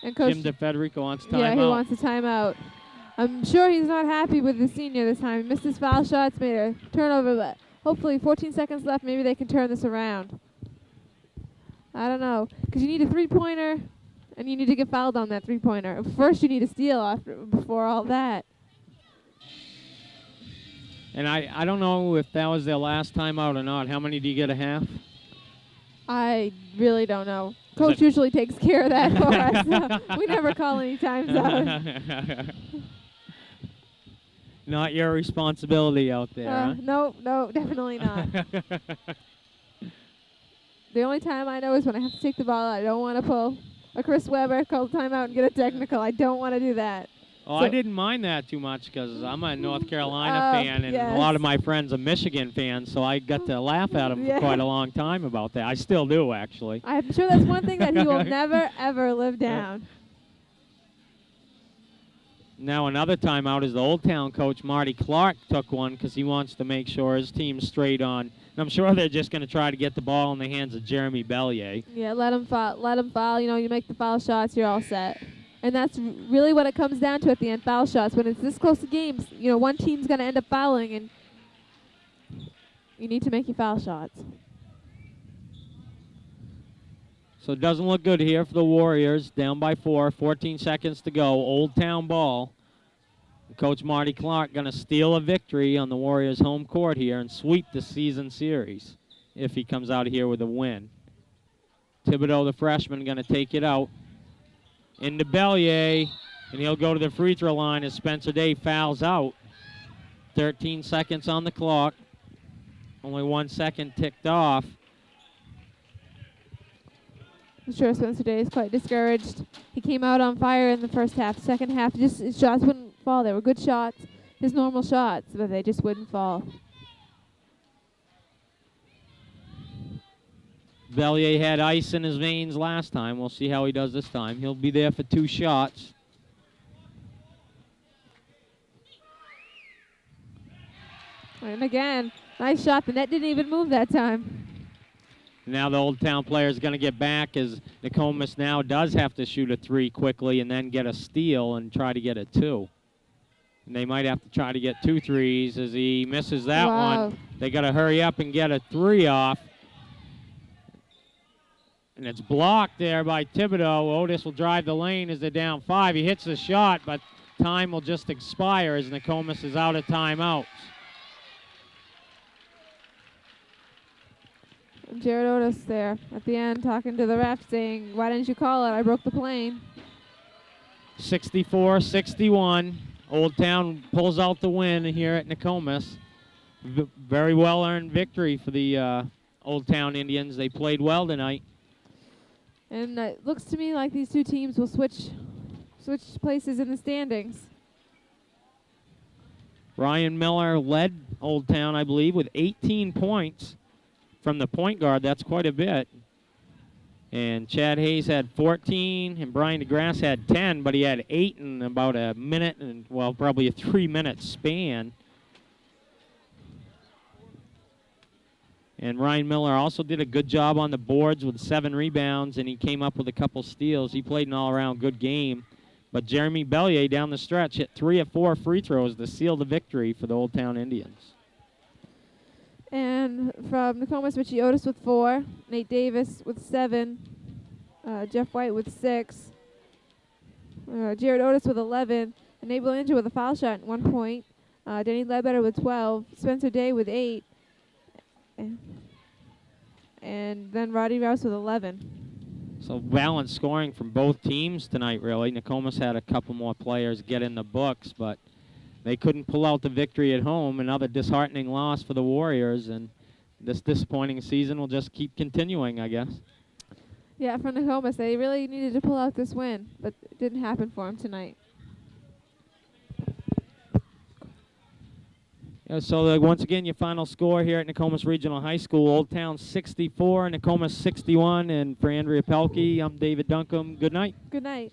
And Coach Jim DeFederico wants timeout. Yeah, he wants a timeout. I'm sure he's not happy with the senior this time. He missed his foul shots, made a turnover, but hopefully 14 seconds left. Maybe they can turn this around. I don't know, because you need a 3-pointer, and you need to get fouled on that 3-pointer. First, you need a steal before all that. And I don't know if that was their last timeout or not. How many do you get a half? I really don't know. Coach usually takes care of that for us. So we never call any times out. Not your responsibility out there, huh? No, definitely not. The only time I know is when I have to take the ball out. I don't want to pull a Chris Webber, call the timeout, and get a technical. I don't want to do that. Oh, I didn't mind that too much because I'm a North Carolina fan, and a lot of my friends are Michigan fans, so I got to laugh at him for quite a long time about that. I still do, actually. I'm sure that's one thing that he will never, ever live down. Now another timeout is the Old Town coach, Marty Clark, took one because he wants to make sure his team's straight on. And I'm sure they're just going to try to get the ball in the hands of Jeremy Bellier. Yeah, let him foul. You know, you make the foul shots, you're all set. And that's really what it comes down to at the end, foul shots. When it's this close to games, you know, one team's going to end up fouling, and you need to make your foul shots. So it doesn't look good here for the Warriors, down by 4, 14 seconds to go. Old Town ball. Coach Marty Clark going to steal a victory on the Warriors' home court here and sweep the season series if he comes out of here with a win. Thibodeau, the freshman, going to take it out. Into Bellier, and he'll go to the free throw line as Spencer Day fouls out. 13 seconds on the clock. Only 1 second ticked off. I'm sure Spencer Day is quite discouraged. He came out on fire in the first half. Second half, just his shots wouldn't fall. They were good shots, his normal shots, but they just wouldn't fall. Bellier had ice in his veins last time. We'll see how he does this time. He'll be there for 2 shots. And again, nice shot. The net didn't even move that time. Now the Old Town player is going to get back as Nokomis now does have to shoot a 3 quickly and then get a steal and try to get a 2. And they might have to try to get 2 threes as he misses that one. They got to hurry up and get a 3 off. And it's blocked there by Thibodeau. Otis will drive the lane as they're down 5. He hits the shot, but time will just expire as Nokomis is out of timeouts. Jared Otis there at the end talking to the ref saying, why didn't you call it? I broke the plane. 64-61. Old Town pulls out the win here at Nokomis. Very well-earned victory for the Old Town Indians. They played well tonight. And it looks to me like these two teams will switch places in the standings. Ryan Miller led Old Town, I believe, with 18 points from the point guard. That's quite a bit. And Chad Hayes had 14, and Brian DeGrasse had 10, but he had 8 in about a minute and, well, probably a 3-minute span. And Ryan Miller also did a good job on the boards with 7 rebounds, and he came up with a couple steals. He played an all-around good game. But Jeremy Bellier down the stretch hit 3 of 4 free throws to seal the victory for the Old Town Indians. And from Nokomis, Richie Otis with 4, Nate Davis with 7, Jeff White with 6, Jared Otis with 11, and Nate Belanger with a foul shot at 1 point, Denny Ledbetter with 12, Spencer Day with 8, and then Roddy Rouse with 11. So balanced scoring from both teams tonight, really. Nokomis had a couple more players get in the books, but they couldn't pull out the victory at home. Another disheartening loss for the Warriors, and this disappointing season will just keep continuing, I guess. Yeah, for Nokomis, they really needed to pull out this win, but it didn't happen for them tonight. Yeah, so once again, your final score here at Nokomis Regional High School, Old Town 64, Nokomis 61. And for Andrea Pelkey, I'm David Duncombe. Good night. Good night.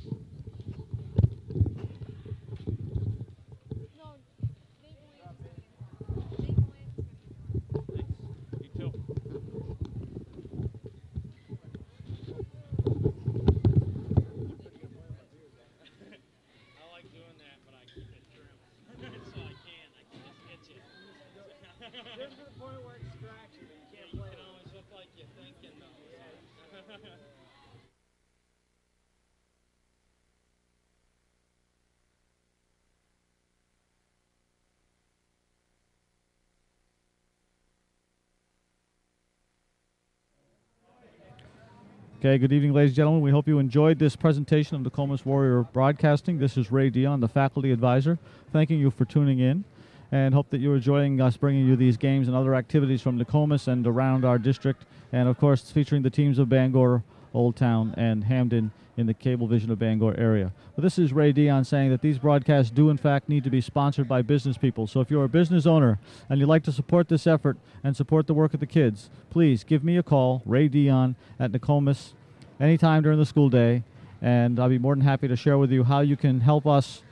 Okay, good evening, ladies and gentlemen. We hope you enjoyed this presentation of the Nokomis Warrior Broadcasting. This is Ray Dion, the faculty advisor, thanking you for tuning in, and hope that you're enjoying us bringing you these games and other activities from Nokomis and around our district, and of course featuring the teams of Bangor, Old Town, and Hamden in the Cablevision of Bangor area. But this is Ray Dion saying that these broadcasts do in fact need to be sponsored by business people. So if you're a business owner and you'd like to support this effort and support the work of the kids, please give me a call, Ray Dion at Nokomis, anytime during the school day, and I'll be more than happy to share with you how you can help us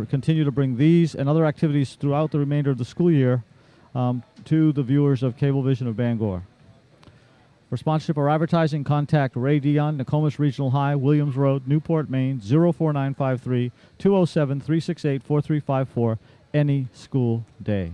continue to bring these and other activities throughout the remainder of the school year to the viewers of Cablevision of Bangor. For sponsorship or advertising, contact Ray Dion, Nokomis Regional High, Williams Road, Newport, Maine, 04953 207 368 4354, any school day.